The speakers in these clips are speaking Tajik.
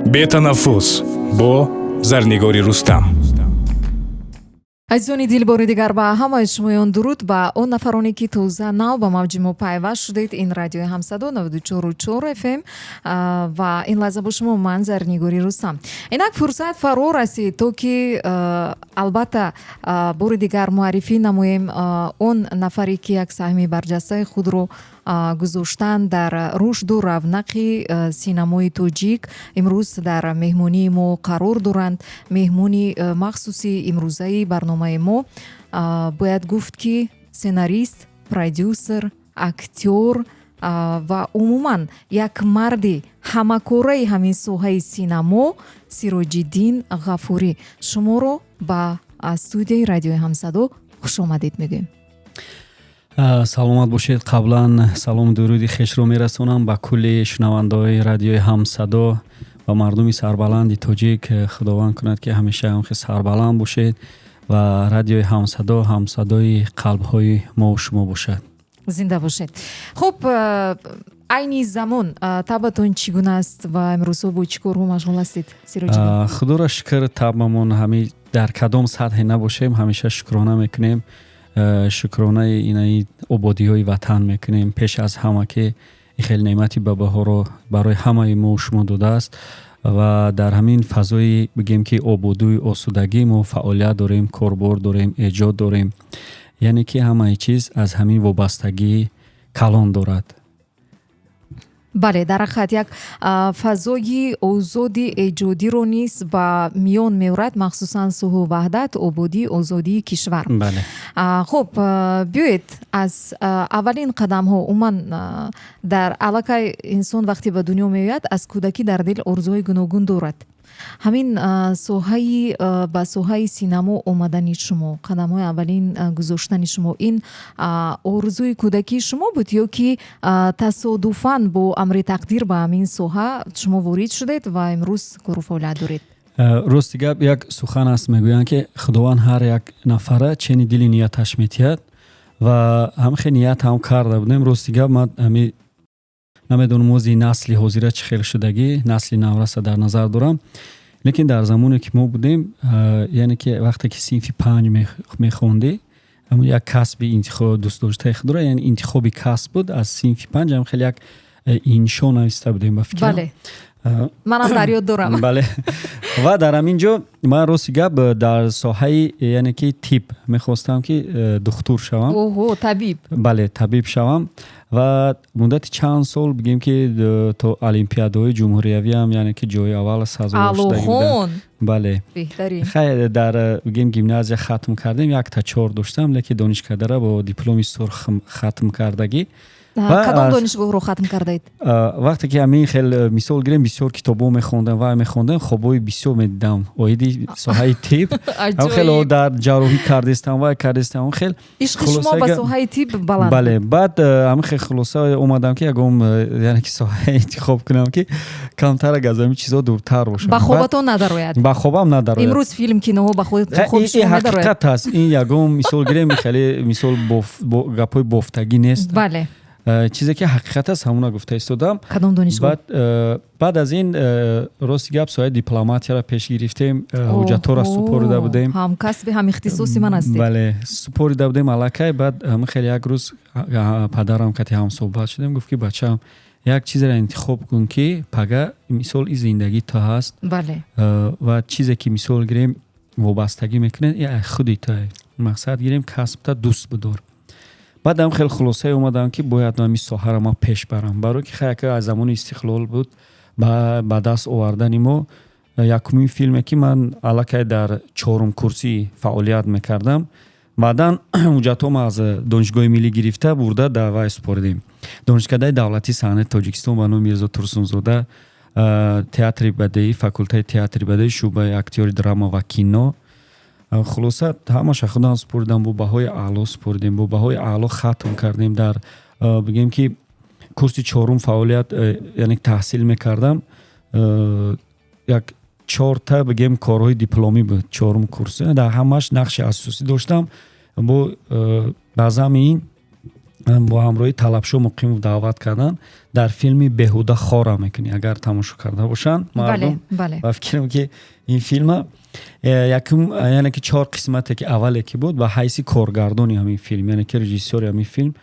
бетанаффус бо Зарнигори Рустам. азизони дилбори дигар ба ҳамаи шумоён дуруд. Ба он нафароне ки тоза нав ба мавҷи мо пайваст шудед, ин радиои ҳамсадо 94.4 FM ва ин лаҳза бо шумо ман Зарнигори Рустам. Инак фурсат фаро расид то ки албатта бори дигар муаррифӣ намоем он нафаре ки як саҳми барҷастаи худро гузоштан дар рушду равнақи синамои тоҷик имрӯз дар меҳмонии мо қарор доранд. меҳмони махсуси имрӯзаи барномаи мо бояд гуфт ки сценарист, продюсер, актер ва умуман як марди ҳамакораи ҳамин соҳаи синамо Сироҷиддин Ғафурӣ. Шуморо ба студияи радиои ҳамсадо хушомадед мегӯем. саломат бошед. қаблан салому дуруди хешро мерасонам ба кулли шунавандаҳои радиои ҳамсадо ва мардуми сарбаланди тоҷик. худованд кунад ки ҳамеша ҳамхи сарбаланд бошед ва радиои ҳамсадо ҳамсадои қалбҳои мо шумо бошад. зинда бошед. хуб, айни замон табатон чӣ гуна аст ва имрӯзҳо бо чӣ корҳо машғул ҳастед? Сироҷиддин, худоро шукр, табамон ҳами дар кадом сатҳе набошем ҳамеша шукрона мекунем. шукронаи инаи ободиҳои ватан мекунем. пеш аз ҳама ки хеле неъмати бабаҳоро барои ҳамаи мо шумо додааст ва дар ҳамин фазои бигем ки ободуи осудагӣ мо фаъолият дорем, корбор дорем, эҷод дорем. яъне ки ҳамаи чиз аз ҳамин вобастагӣ калон дорад. бале, дар ҳақиқат як фазои озоди эҷодиро низ ба миён меорад, махсусан сулҳу ваҳдат, ободӣ, озодии кишвар. Бале. хуб, биёед аз аввалин қадамҳо умуман дар аллакай инсон вақте ба дунё меояд, аз кӯдакӣ дар дил орзуҳои гуногун дорад. ҳамин соҳаи ба соҳаи синамо омадани шумо, қадамҳои аввалин гузоштани шумо, ин орзуи кӯдакии шумо буд ё ки тасодуфан бо амри тақдир ба ҳамин соҳа шумо ворид шудед ва имрӯз кору фаъолият доред? рости гап як сухан аст, мегӯянд ки худованд ҳар як нафара чени дили нияташ метиҳад ва ҳамхе ният ҳам карда будем. рости гап ман ҳами намедонам ози насли ҳозира чӣ хел шудагӣ, насли навраса дар назар дорам. лекин дар замоне ки мо будем, яъне ки вақте ки синфи 5 мехондӣ, ҳамун як касби интихоб дӯстдоштаи худро, яъне интихоби касб буд. аз синфи 5 ҳам хеле як иншо нависта будем ба фикрам. Бале, манам дар ёд дорам. бале. ва дар ҳамин ҷо ман рости гап дар соҳаи яъне ки тиб мехостам ки духтур шавам. Оҳо, табиб. бале, табиб шавам ва муддати чанд сол бигем ки то олимпиадаҳои ҷумҳуриявӣ ҳам яъне ки ҷои аввал сазовор шудагӣ будам. бале, беҳтарин. хайр дар бигем гимназия хатм кардем, 1-4 доштам, лекин донишкадара бо дипломи сурх хатм кардагӣ. кадом донишгоҳро хатм кардаед? вақте ки ҳамин хел мисол гирем, бисёр китобҳо мехондам ва мехондам, хобҳои бисёр медидам оиди соҳаи тиб. ҳам хел дар ҷарроҳӣ кардистам ва кардистам хел. ишқи шумо ба соҳаи тиб баланд. бале, баъд ҳам хел хулоса омадам ки ягон яъне ки соҳа интихоб кунам ки камтар аз ҳамин чизҳо дуртар бошам. ба хобатон надарояд? ба хобам надарояд. имрӯз филм, киноҳо ба хоби шумо надарояд? ҳақиқат аст. ин ягон мисол гирем, хеле мисол гапҳои бофтагӣ нест. бале, чизе ки ҳақиқат аст ҳамуна гуфта истодам. кадом донишгоҳ? баъд аз ин рости гап соҳаи дипломатияро пеш гирифтем, ҳуҷҷатҳоро супорида будем. ҳам касби ҳам ихтисоси ман ҳастед? бале, супорида будем аллакай. баъд хеле як рӯз падарам кати ҳам суҳбат шудем, гуфт ки бачаам, як чизеро интихоб кун ки пага мисол и зиндагӣ то ҳаст. бале, ва чизе ки мисол гирем вобастагӣ мекунед, худи то мақсад гирем, касбта дӯст бидор. баъдам хеле хулосае омадам ки бояд ман ин соҳаро ман пеш барам, барои ки хаяка аз замони истиқлол буд ба даст овардани мо. якумин филме ки ман аллакай дар 4 курсӣ фаъолият мекардам. баъдан ҳуҷҷатҳоам аз донишгоҳи миллӣ гирифта бурда дар вай супоридем. донишкадаи давлатии саҳнаи Тоҷикистон ба номи Мирзо Турсунзода, театри бадеӣ, факултаи театри бадеӣ, шӯъбаи актёри драма ва кино. хулоса ҳамаша худам супоридам, бо баҳои аъло супоридем, бо баҳои аъло хатм кардем. дар бигем ки курси 4 фаъолият яъне таҳсил мекардам. як 4 бигем корҳои дипломӣ буд, 4 курс. дар ҳамаш нақши асосӣ доштам. бо ба замин бо ҳамроҳи талабшо муқимов даъват кардан дар филми беҳуда хора мекунӣ. Агар тамошо карда бошанд мардум ба фикрам ки ин филма якум яъне ки 4 қисмате ки аввале ки буд ба ҳайси коргардони ҳамин филм, яъне ки режиссёри ҳамин филм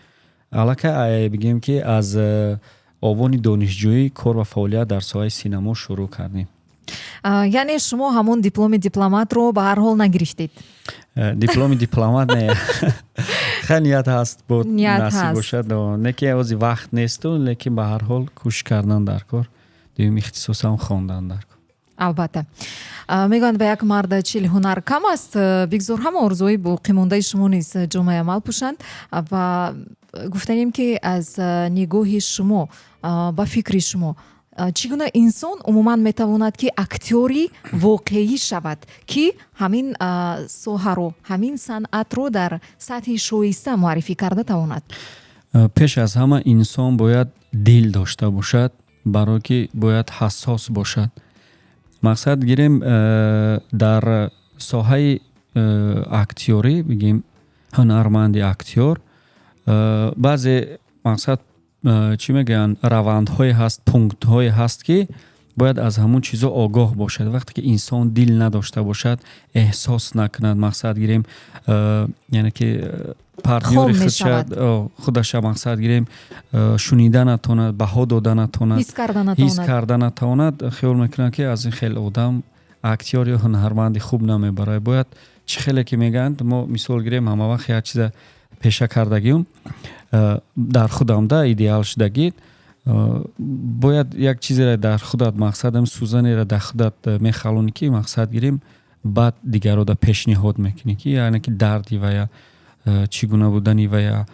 аллакай бигем ки аз овони донишҷӯӣ кор ва фаъолият дар соҳаи синемо шурӯъ кардем. яъне шумо ҳамон дипломи дипломатро ба ҳар ҳол нагирифтед? дипломи дипломат не хеле ният ҳаст бо Ният насиб ҳаст. бошад не ки ози вақт несту лекин ба ҳар ҳол кӯшиш кардан дар кор дуюм ихтисосам хондан дар кор. албатта мегӯянд ба як мард чил ҳунар кам аст. бигзор ҳама орзуҳои боқимондаи шумо низ ҷомеа амал пӯшанд ва гуфтанем ки аз нигоҳи шумо ба фикри шумо чӣ гуна инсон умуман метавонад ки актёри воқеӣ шавад ки ҳамин соҳаро ҳамин санъатро дар сатҳи шоиста муаррифӣ карда тавонад? пеш аз ҳама инсон бояд дил дошта бошад, барое ки бояд ҳассос бошад. мақсад гирем дар соҳаи актёрӣ бигем ҳунарманди актёр баъзе мақсад чӣ мегӯянд равандҳое ҳаст, пунктҳое ҳаст ки бояд аз ҳамун чизо огоҳ бошад. вақте ки инсон дил надошта бошад, эҳсос накунад, мақсад гирем яъне ки партнёри худаша мақсад гирем шунида натавонад, баҳо дода натавонад, ҳис карда натавонад, хиёл мекунад ки аз ин хел одам актёр ё ҳунарманди хуб намебарад. бояд чӣ хеле ки мегӯянд, мо мисол гирем ҳама вақт як чиза пеша кардагиум дар худам да идеал шудагид, бояд як чизеро дар худат мақсадам сӯзанеро дар худат мехалонӣ ки мақсад гирем баъд дигарро да пешниҳод мекунӣ ки яъне ки дарди вая чӣ гуна будани вая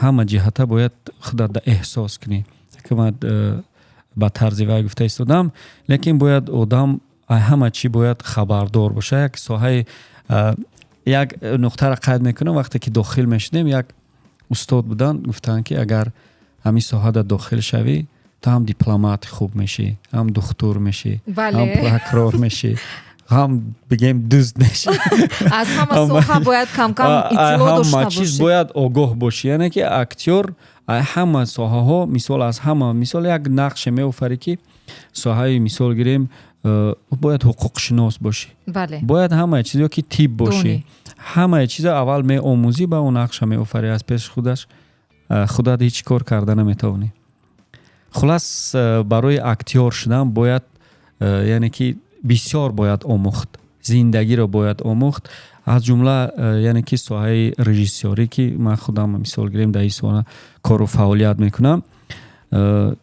ҳама ҷиҳата бояд худат да эҳсос кунӣ. ман ба тарзи вай гуфта истодам, лекин бояд одам ҳама чӣ бояд хабардор боша. як соҳаи як нуқтаро қайд мекунам, вақте ки дохил мешудем як устод будан гуфтанд ки агар ҳамин соҳада дохил шавӣ, ту ҳам дипломати хуб мешӣ, ҳам духтур мешӣ, ҳам прокурор мешӣ, ҳам бигем дӯст мешӣ. аз ҳама соҳа бояд камкам иттилоъ дошта бошӣ. ҳама чиз бояд огоҳ бошӣ. яъне ки актёр ҳама соҳаҳо мисол аз ҳама мисол як нақше меофарӣ ки соҳаи мисол гирем бояд ҳуқуқшинос бошӣ. бояд ҳамаи чизо ки тиб бошӣ. ҳамаи чиза аввал меомӯзӣ, ба он нақша меофарӣ. аз пеш худат ҳеҷ кор карда наметавонӣ. хулас барои актёр шудан бояд яъне ки бисёр бояд омӯхт, зиндагиро бояд омӯхт. аз ҷумла яъне ки соҳаи режиссёрӣ ки ман худам мисол гирем дар ин соҳа кору фаъолият мекунам,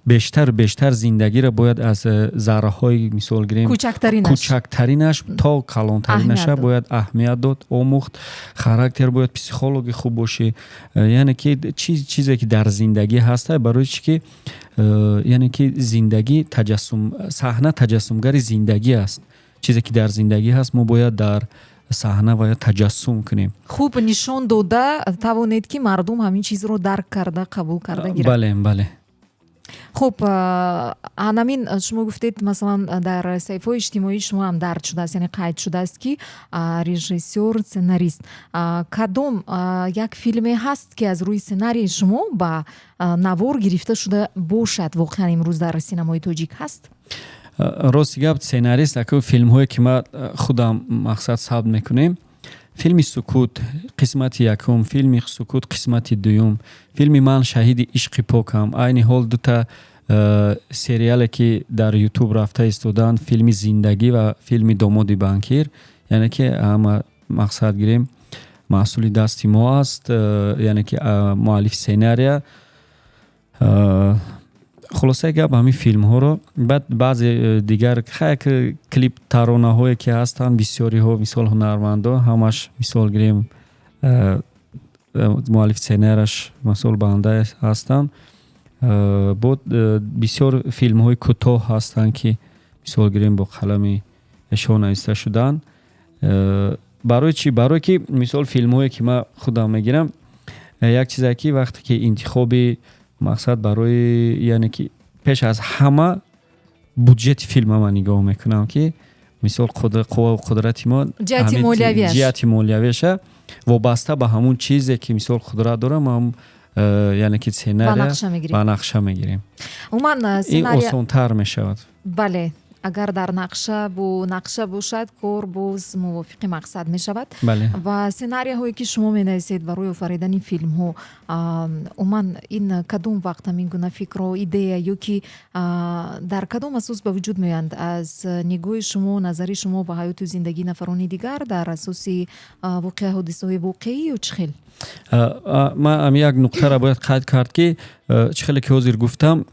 бештар зиндагиро бояд аз зарраҳои мисол гирем кӯчактаринаш то калонтаринаша бояд аҳамият дод, омӯхт. характер бояд психологи хуб бошӣ. яъне ки чизе ки дар зиндагӣ ҳаста, барои чӣ ки яъне ки зиндагӣ саҳна таҷассумгари зиндагӣ аст. чизе ки дар зиндагӣ ҳаст, мо бояд дар саҳна бояд таҷассум кунем. хуб нишон дода тавонед ки мардум ҳамин чизро дарк карда қабул карда гирад. бале. хуб анамин шумо гуфтед масалан дар саҳифаҳои иҷтимоӣ шумо ҳам дард шудааст, яъне қайд шудааст ки режиссёр, сценарист. кадом як филме ҳаст ки аз рӯи сценарии шумо ба навор гирифта шуда бошад воқеан имрӯз дар синамои тоҷик ҳаст? рости гап сценарист аку филмҳое ки ма худам мақсад сабт мекунем, филми Сукут қисмати якум, филми Сукут қисмати дуюм, филми Ман шаҳиди ишқи покам, айни ҳол дута сериале ки дар ютуб рафта истодан, филми Зиндагӣ ва филми Домоди банкир, яъне ки ҳама мақсад гирем маҳсули дасти мо аст, яъне ки муаллиф сценария. хулосаи гап ҳамин филмҳоро баъд баъзе дигар клип таронаҳое ки ҳастанд, бисёриҳо мисол ҳунармандон ҳамаш мисол гирем муаллиф сценарияш масъул банда ҳастанд. бод бисёр филмҳои кӯтоҳ ҳастанд ки мисол гирем бо қалами эшон нависта шуданд. барои чӣ? барое ки мисол филмҳое ки ман худам мегирам, як чизе ки вақте ки интихоби мақсад барои яъне ки пеш аз ҳама буҷети филма ман нигоҳ мекунам ки мисол қувву қудрати мо ҷиҳати молиявиаша вобаста ба ҳамун чизе ки мисол қудрат дорам, یعنی که سناریو با نقشه میگیریم عموما این سناریو آسان‌تر میشود. بله اگر در نقشه باشد کار باز موافق مقصد می شود بله. و سناریو هایی که شما می نویسید برای آفریدن فیلم ها عموما این کدوم وقت همین گونه فکر و ایده یا که در کدوم اساس به وجود میاند از نگاه شما نظری شما به حیات و زندگی نفرانی دیگر در اساس واقع حادثه های واقعی و چه خیل من یک نکته را باید قید کرد که چه خیلی که حاضر گفتم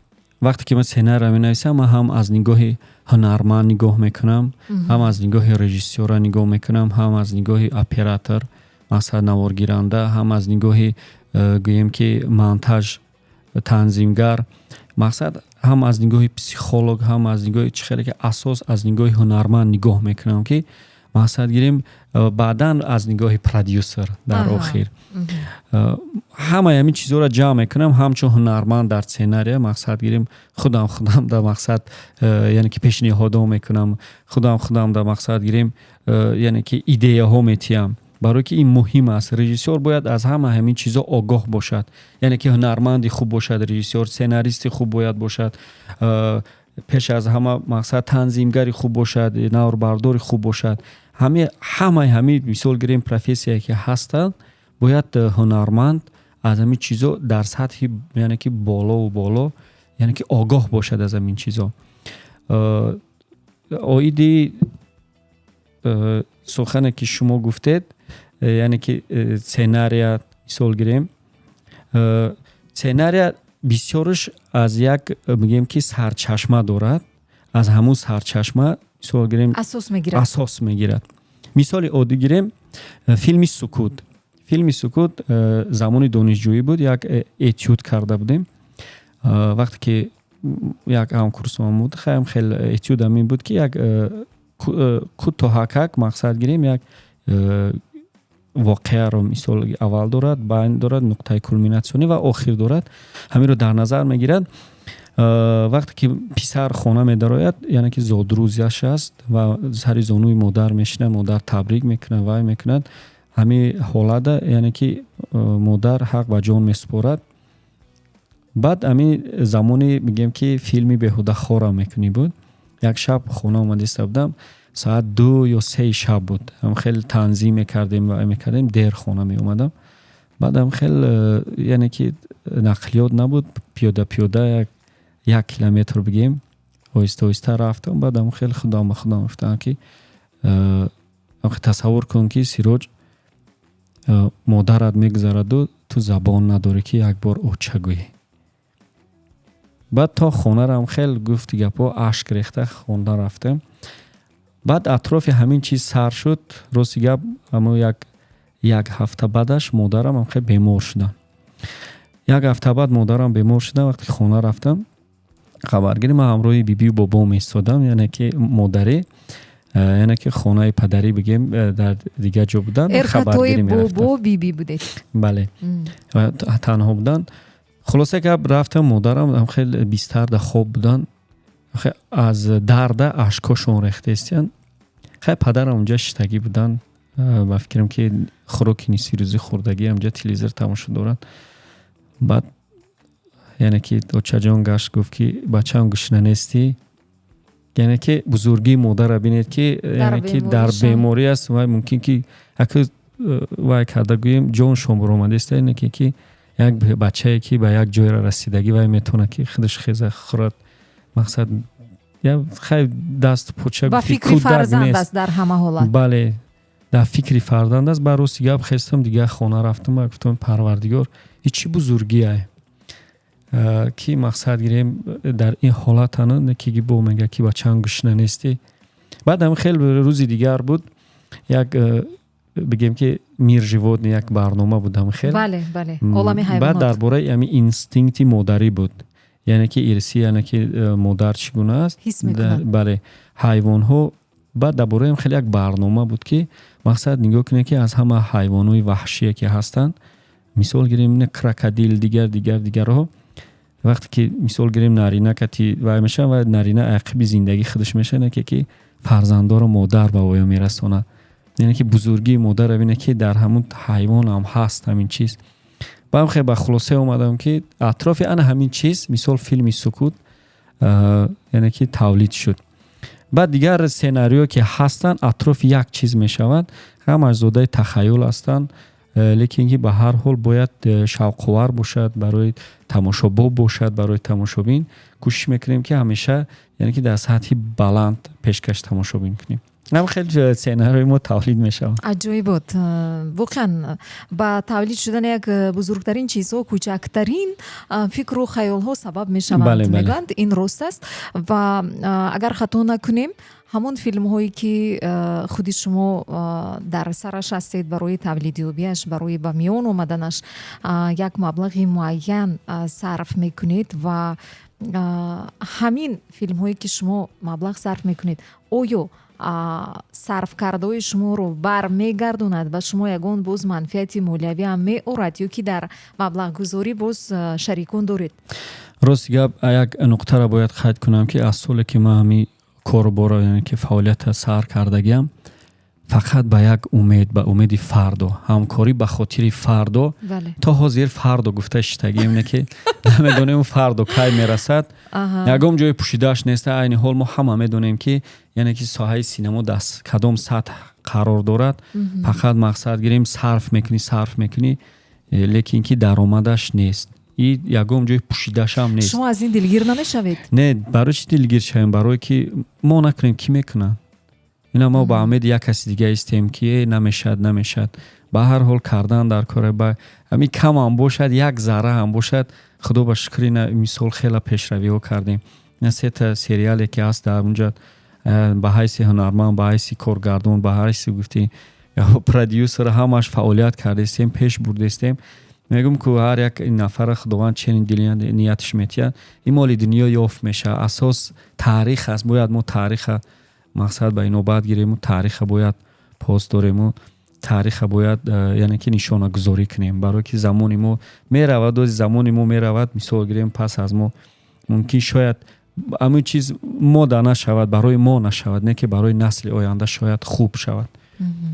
وقتی که من سناریو می نویسم من هم از نگاه هنرمند نگاه میکنم هم از نگاه رژیسور نگاه میکنم هم از نگاه اپراتور مثلا نوارگیرنده هم از نگاه گویم که مونتاژ تنظیمگر مقصد هم از نگاه پسیخولوگ هم از نگاه چخیلی که اساس از نگاه هنرمند نگاه میکنم که مقصد گیریم بعداً از نگاه پرودیوسر در آخر همه همین چیزها را جمع میکنم همچون هنرمند در سناریو مقصد گیریم خودم در مقصد یعنی که پیشنهاد میکنم خودم در مقصد گیریم یعنی که ایده ها میتیم برای که این مهم است. رژیسور باید از همین چیزا آگاه باشد یعنی که هنرمندی خوب باشد رژیسور سناریستی خوب باید باشد پیش از همه مقصد تنظیمگری خوب باشد نواربرداری خوب باشد همه مثال گیریم پروفسیایی که هستند باید هنرمند از همین چیزا در سطح یعنی که بالا یعنی که آگاه باشد از همین چیزا. آیدی سخنی که شما گفتید یعنی که سناریو مثال گیریم سناریو بسیارش از یک میگیم که سرچشمه دارد از همون سرچشمه مثال گیریم اساس میگیرد. مثال عادی گیریم فیلم سکوت زمان دانشجویی بود یک اتیود کرده بودیم وقتی که یک همکورس بود خیلی اتیود همین بود که یک کوتاهک مقصد گیریم یک واقعه رو مثال اول دارد بعد دارد نقطه کلمیناسیونی و آخر دارد همین رو در نظر میگیرد. وقتی که پسر خانه میدراید یعنی که زادروزیش است و سر زانوی مادر میشنه مادر تبریک میکنه وای میکند همین حالت یعنی که مادر حق و جان میسپارد. بعد همین زمانی میگیم که فیلمی بهوده خورا میکنی بود یک شب خانه اومده بودم ساعت 2 یا 3 شب بود هم خیلی تنظیم میکردیم و میکردیم دیر خانه می اومدم بعد هم خیلی یعنی که نقلیات نبود پیاده 1 کیلومتر بگیم آهسته رفتم بعد هم خیلی خودم گفتم که تصور کن که سیروج مادرت میگذرد و تو زبان نداری که یک بار او چه گویی. بعد تا خانه رم خیلی گفت گپا اشک ریخته خانه رفتم. بعد اطراف همین چیز سر شد راستی گپ اما یک هفته بعدش مادرم هم خیلی بیمار شدن. یک هفته بعد مادرم بیمار شدن وقتی خانه رفتم خبرگیری من همراه بیبی و بابام ایستادم یعنی که مادری یعنی که خانه پدری بگیم در دیگه جا بودن خبرگیری میرفتم بابا بیبی بودید بله تنها بودن. خلاصه که رفتم مادرم هم خیلی بیستر در خواب بودن از درد اشکاشون ریخته استین خیلی پدرم اونجا شتگی بودن و فکرم که خوراکی نیستی روزی خوردگی اونجا تلویزیون تماشا دارن. بعد یعنی که دوچه جان گشت گفت که بچه هم گشنه نیستی یعنی که بزرگی مادر را بینید که یعنی که در بیماری است و ممکن که اگه وای کرده گویم جان شما برآمده است یعنی که یک بچه‌ای که به یک جای را رسیدگی و میتونه که خودش خیزه خورد مقصد یا خیلی دست پوچه با فکری فرزند است در همه حالت بله در فکری فرزند است برای سیگاب خستم دیگه خانه رفتم و گفتم پروردگار این چی بزرگیه که مقصد گیریم در این حالت نه که با میگه که بچه‌ام گشنه نیستی. بعد هم خیلی روزی دیگر بود یک بگیم که میر جواد یک برنامه بودم خیلی بله عالم حیوانات بعد درباره همین اینستینکتی مادری بود یعنی که ارسی یعنی که مادر چگونه است بله حیوان ها. بعد درباره هم خیلی یک برنامه بود که مقصد نگاه کنه که از همه حیوانات وحشی که هستن مثال گیریم نه کراکودیل دیگر ها وقتی که مثال گیریم نارینه کتی وای میشه و نارینه عقب زندگی خودش میشه نه که فرزندار مادر به وای میرسونه یعنی که بزرگی مادر ببینه که در همون حیوان هم هست همین چیز. баъдам хеле ба хулоса омадам ки атрофи ана ҳамин чиз мисол филми «Сукут» яъне ки тавлид шуд. баъд дигар сенарио ки ҳастанд атрофи як чиз мешавад, ҳамаш зодаи тахайюл ҳастанд, лекин ки ба ҳар ҳол бояд шавқовар бошад, барои тамошобоб бошад, барои тамошобин кӯшиш мекунем ки ҳамеша яъне ки дар сатҳи баланд пешкаш тамошобин кунем. ҳам хеле сенариои мо тавлид мешавад. аҷоибот. воқеан ба тавлид шудани як бузургтарин чизҳо кӯчактарин фикру хаёлҳо сабаб мешаванд. мегӯянд ин рост аст ва агар хато накунем ҳамон филмҳое ки худи шумо дар сараш ҳастед барои тавлидиёбиаш, барои ба миён омаданаш як маблағи муайян сарф мекунед ва ҳамин филмҳое ки шумо маблағ сарф мекунед оё сарфкардаҳои шуморо бармегардонад ва шумо ягон боз манфиати молиявӣ ҳам меорад ё ки дар маблағгузорӣ боз шарикон доред? рости гап як нуқтаро бояд қайд кунам ки аз соле ки ман ҳамин корборо яъне ки фаъолията сар кардагиам фақат ба як умед, ба умеди фардо, ҳамкорӣ ба хотири фардо. то ҳозир фардо гуфта шитагием не ки намедонем фардо кай мерасад, ягон ҷои пӯшидааш нест. айни ҳол мо ҳама медонем ки яъне ки соҳаи синемо дар кадом сатҳ қарор дорад. фақат мақсад гирем сарф мекунӣ, лекин ки даромадаш нест. и ягон ҷои пӯшидашам нест. шумо аз ин дилгир намешавед? Не, барои чӣ дилгир шавем? барое ки мо накунем ки мекунад. ина мо ба умеди як каси дига истем ки намешад. ба ҳар ҳол кардан дар кора ба ҳами кам ҳам бошад, як зарра ҳам бошад, худо ба шукри мисол хела пешравиҳо кардем. ина сета сериале ки ҳаст дар унҷа ба ҳайси ҳунарманд, ба ҳайси коргардон, ба ҳайси гуфти продюсер ҳамаш фаъолият кардестем, пеш бурдестем. мегӯм ки ҳар як нафара худованд ченин нияташ метиҳад, ин моли дунё ёфт мешавад. асос таърих аст. бояд мо таъриха мақсад ба инобат гирему, таъриха бояд пос дорему, таъриха бояд яъне ки нишонагузорӣ кунем, барое ки замони мо меравад, ози замони мо меравад, мисол гирем пас аз мо мумкин шояд ҳамин чиз мода нашавад, барои мо нашавад, не ки барои насли оянда шояд хуб шавад.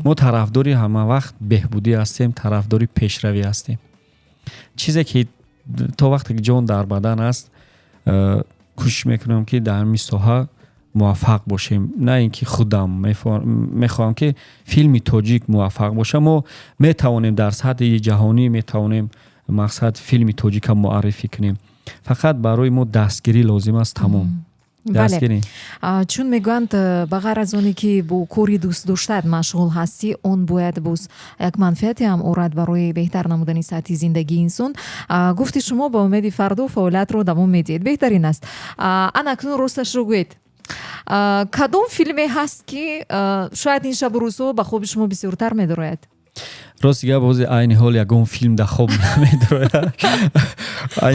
мо тарафдори ҳама вақт беҳбудӣ ҳастем, тарафдори пешравӣ ҳастем. чизе ки то вақте ки ҷон дар бадан аст, кӯшиш мекунам ки дар ҳамин соҳа муваффақ бошем. не ин ки худам мехоҳам ки филми тоҷик муваффақ боша. мо метавонем дар сатҳи ҷаҳонӣ метавонем мақсад филми тоҷика муаррифӣ кунем. фақат барои мо дастгирӣ лозим аст. тамом дастгирӣ. чун мегӯянд ба ғайр аз оне ки бо кори дӯстдоштаат машғул ҳастӣ, он бояд боз як манфиате ҳам орад барои беҳтар намудани сатҳи зиндагии инсон. гуфти шумо ба умеди фардо фаъолиятро давом медиҳед. беҳтарин аст. ана акнун росташро гӯед. кадом филме ҳаст ки шояд ин шабу рӯзҳо ба хоби шумо бисёртар медорояд? рости гап ҳозир айни ҳол ягон филм дар хоб намедорояд.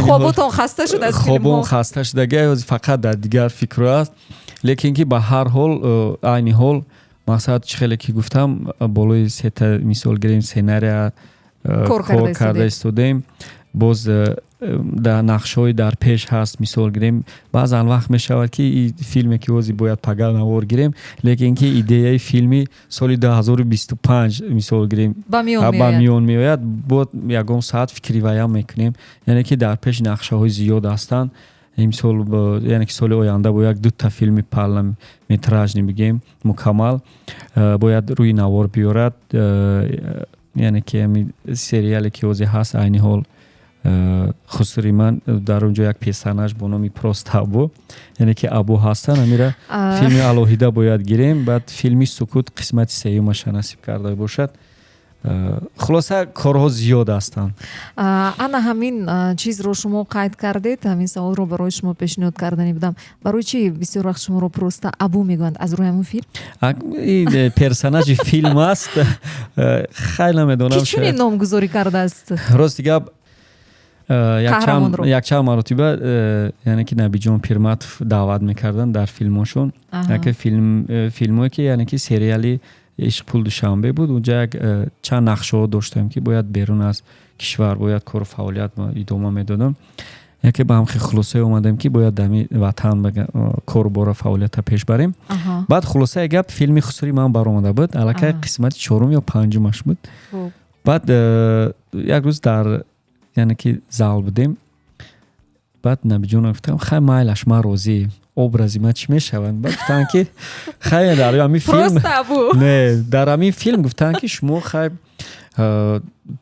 хоботон хаста шуда аз филмҳо? хобон хаста шудагия ҳозир фақат дар дигар фикрҳо аст. лекин ки ба ҳар ҳол айни ҳол мақсад чӣ хеле ки гуфтам болои сета мисол гирем сценария кор карда истодем. боз дар нақшҳои дар пеш ҳаст. мисол гирем баъзан вақт мешавад ки ин филме ки ҳозир бояд пага навор гирем, лекин ки идеяи филми соли 2025 мисол гирем ба миён меояд, бо ягон соат фикри ваям мекунем. яъне ки дар пеш нақшаҳои зиёд ҳастанд. имсол яъне ки соли оянда бояд 2 филми парламетражни бигем мукаммал бояд рӯи навор биёрад. яъне ки ҳамин сериале ки ҳозир ҳаст айни ҳол хусури ман дар онҷо як песанаш бо номи просто або, яъне ки або ҳастан. амира филми алоҳида бояд гирем. баъд филми Сукут қисмати сеюмаша насиб карда бошад. хулоса корҳо зиёд ҳастанд. ана ҳамин чизро шумо қайд кардед, ҳамин саволро барои шумо пешниҳод карданӣ будам. барои чӣ бисёр вақт шуморо просто абу мегӯянд? аз рӯи ҳамон филм? ин персонажи филм аст. хеле медонам ки чунин номгузорӣ кардааст. рости гап якчанд маротиба яъне ки Набиҷон Пирматов даъват мекардан дар филмҳошон. яке филмое ки яъне ки сериали ишқ пул душанбе буд. унҷа як чанд нақшаҳо доштем ки бояд берун аз кишвар бояд кору фаъолият идома медодам. яке ба ҳамхи хулосае омадем ки бояд дами ватан кору бора фаъолията пеш барем. баъд хулосаи гап филми хусури ман баромада буд. аллакай қисмати 4 ё 5 буд. баъд як рӯз дар یعنی که زال بودیم بعد نبیجون گفتم خیلی مایلش ما روزی образи ма чӣ мешаванд баъд гуфтанд ки хай дар ҳамин филм не дар ҳамин филм гуфтанд ки шумо хай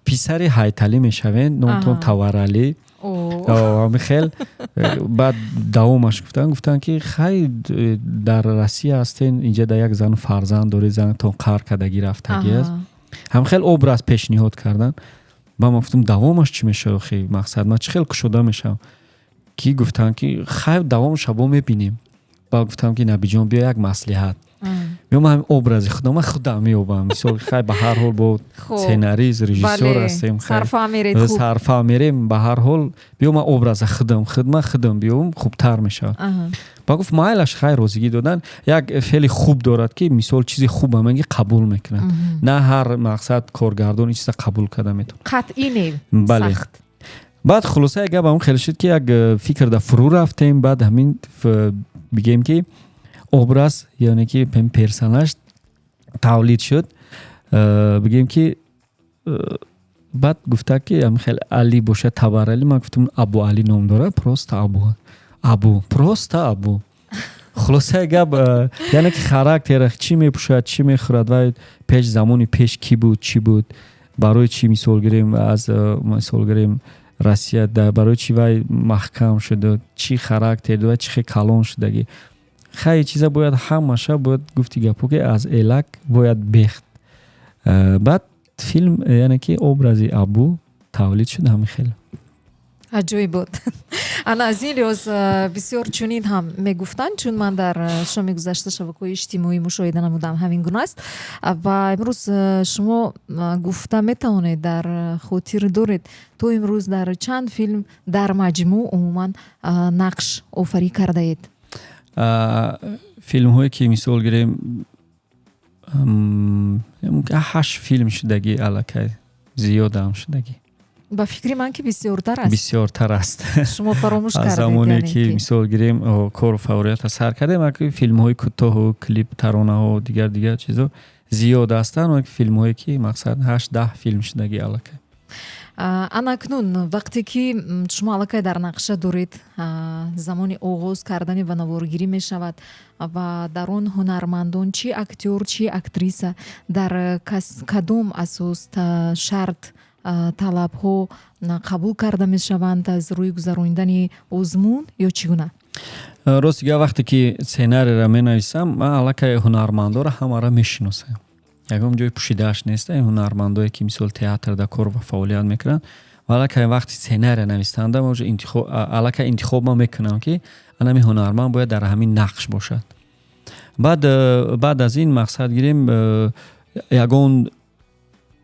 писари ҳайталӣ мешавед номтон таваралӣ ҳамин хел баъд давомаш гуфтанд ки хай дар россия ҳастен инҷа дар як зану фарзанд доред занатон қар кардагӣ рафтагӣ аст ҳамин хел образ пешниҳод карданд ба ма гуфтам давомаш чӣ мешавад хеле мақсад ма чӣ хел кушода мешавам ки гуфтанд ки хай давомаш бо мебинем ба гуфтам ки набиҷон биё як маслиҳат биё ман ҳамин образи худам ман худам меёбам мисол хай ба ҳар ҳол бо сценарист режиссёр ҳастем сарфа мерем ба ҳар ҳол биё ман образа худам биём хубтар мешавад ба гуфт майлаш хай розигӣ додан як феъли хуб дорад ки мисол чизи хубам меги қабул мекунад на ҳар мақсад коргардон ин чиза қабул карда метавонад қатъӣ не сахт баъд хулоса як гап ҳамон хеле шуд ки як фикр дар фурӯ рафтем баъд ҳамин бигем ки образ яъне ки персонаж тавлид шуд бигем ки баъд гуфта ки ҳамин хеле али бошад табарали ман гуфтам абу али ном дорад просто абу просто абу хулоса як гап яъне ки характерах чӣ мепӯшад чӣ мехӯрад ва пеш замони пеш кӣ буд чӣ буд барои чӣ мисол гирем аз мисол гирем Россия барои чӣ вай маҳкам шуда чӣ характер ва чӣ хел калон шудагӣ хай чиза бояд ҳамаша бояд гуфти гапо ки аз элак бояд бехт баъд филм яъне ки образи абу тавлид шуд ҳамин хел аҷоиб буд ана аз ин лиҳоз бисёр чунин ҳам мегуфтанд чун ман дар шоми гузашта шабакаҳои иҷтимоӣ мушоҳида намудам ҳамин гуна аст ва имрӯз шумо гуфта метавонед дар хотир доред то имрӯз дар чанд филм дар маҷмӯъ умуман нақш офарӣ кардаед филмҳое ки мисол гирем 8 филм шудагӣ аллакай зиёдам шудагӣ ба фикри ман ки бисёртар аст шумо фаромӯш кардед аз замоне ки мисол гирем кору фаъолият сар кардем ки филмҳои кӯтоҳу клип таронаҳо дигар чизо зиёд ҳастанд филмҳое ки мақсад 8-10 филм шудагӣ аллакай анакнун вақте ки шумо аллакай дар нақша доред замони оғоз кардани ва наворгирӣ мешавад ва дар он ҳунармандон чӣ актёр чӣ актриса дар кадом асос шарт талабҳо қабул карда мешаванд аз рӯи гузарондани озмун ё чӣ гуна рости гап вақте ки сценариеро менависам ман аллакай ҳунармандоро ҳамаро мешиносам ягон ҷои пӯшидааш нест ҳунармандое ки мисол театрда кор ва фаъолият мекунанд ва аллакай вақти сценария навистанда аллакай интихоб ма мекунам ки анами ҳунарманд бояд дар ҳамин нақш бошад баъд аз ин мақсад гирем ягон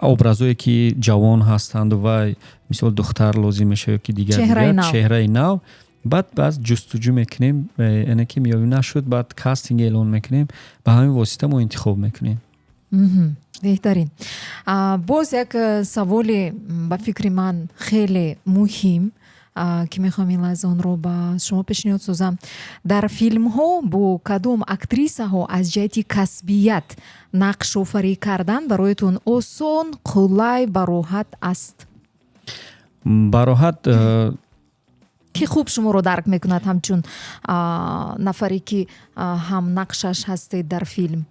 образое ки ҷавон ҳастанд ва мисол духтар лозим мешавад ки дигар чеҳраи нав баъд баъз ҷустуҷӯ мекунем яъне ки меёбем нашуд баъд кастинг эълон мекунем ба ҳамин восита мо интихоб мекунем беҳтарин боз як саволи ба фикри ман хеле муҳим ки мехоҳам ин лаҳза онро ба шумо пешниҳод созам дар филмҳо бо кадом актрисаҳо аз ҷиҳати касбият нақш офарӣ кардан бароятон осон қулай бароҳат аст бароҳат ки хуб шуморо дарк мекунад ҳамчун нафаре ки ҳам нақшаш ҳастед дар филм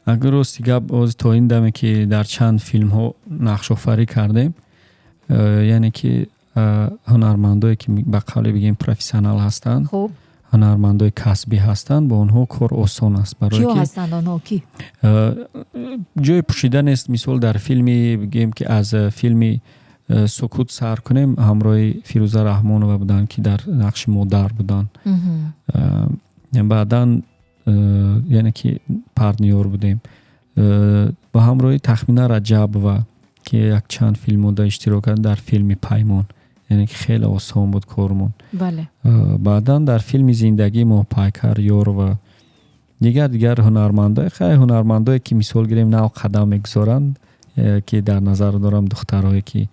агар рости гап то ин даме ки дар чанд филмҳо нақшофарӣ кардем яъне ки ҳунармандое ки ба қавле бигем профессионал ҳастанд ҳунармандои касбӣ ҳастанд бо онҳо кор осон аст киё ҳастанд онҳо ки ҷои пӯшида нест мисол дар филми бигем ки аз филми сукут сар кунем ҳамроҳи фирӯза раҳмонова буданд ки дар нақши модар буданд баъдан яъне ки партнёр будем ба ҳамроҳи тахмина раҷабова ки якчанд филмода иштирок кард дар филми паймон яъне ки хеле осон буд кормон баъдан дар филми зиндагии моҳпайкар ёрова дигар ҳунармандое хай ҳунармандое ки мисол гирем нав қадам мегузоранд ки дар назар дорам духтарое ки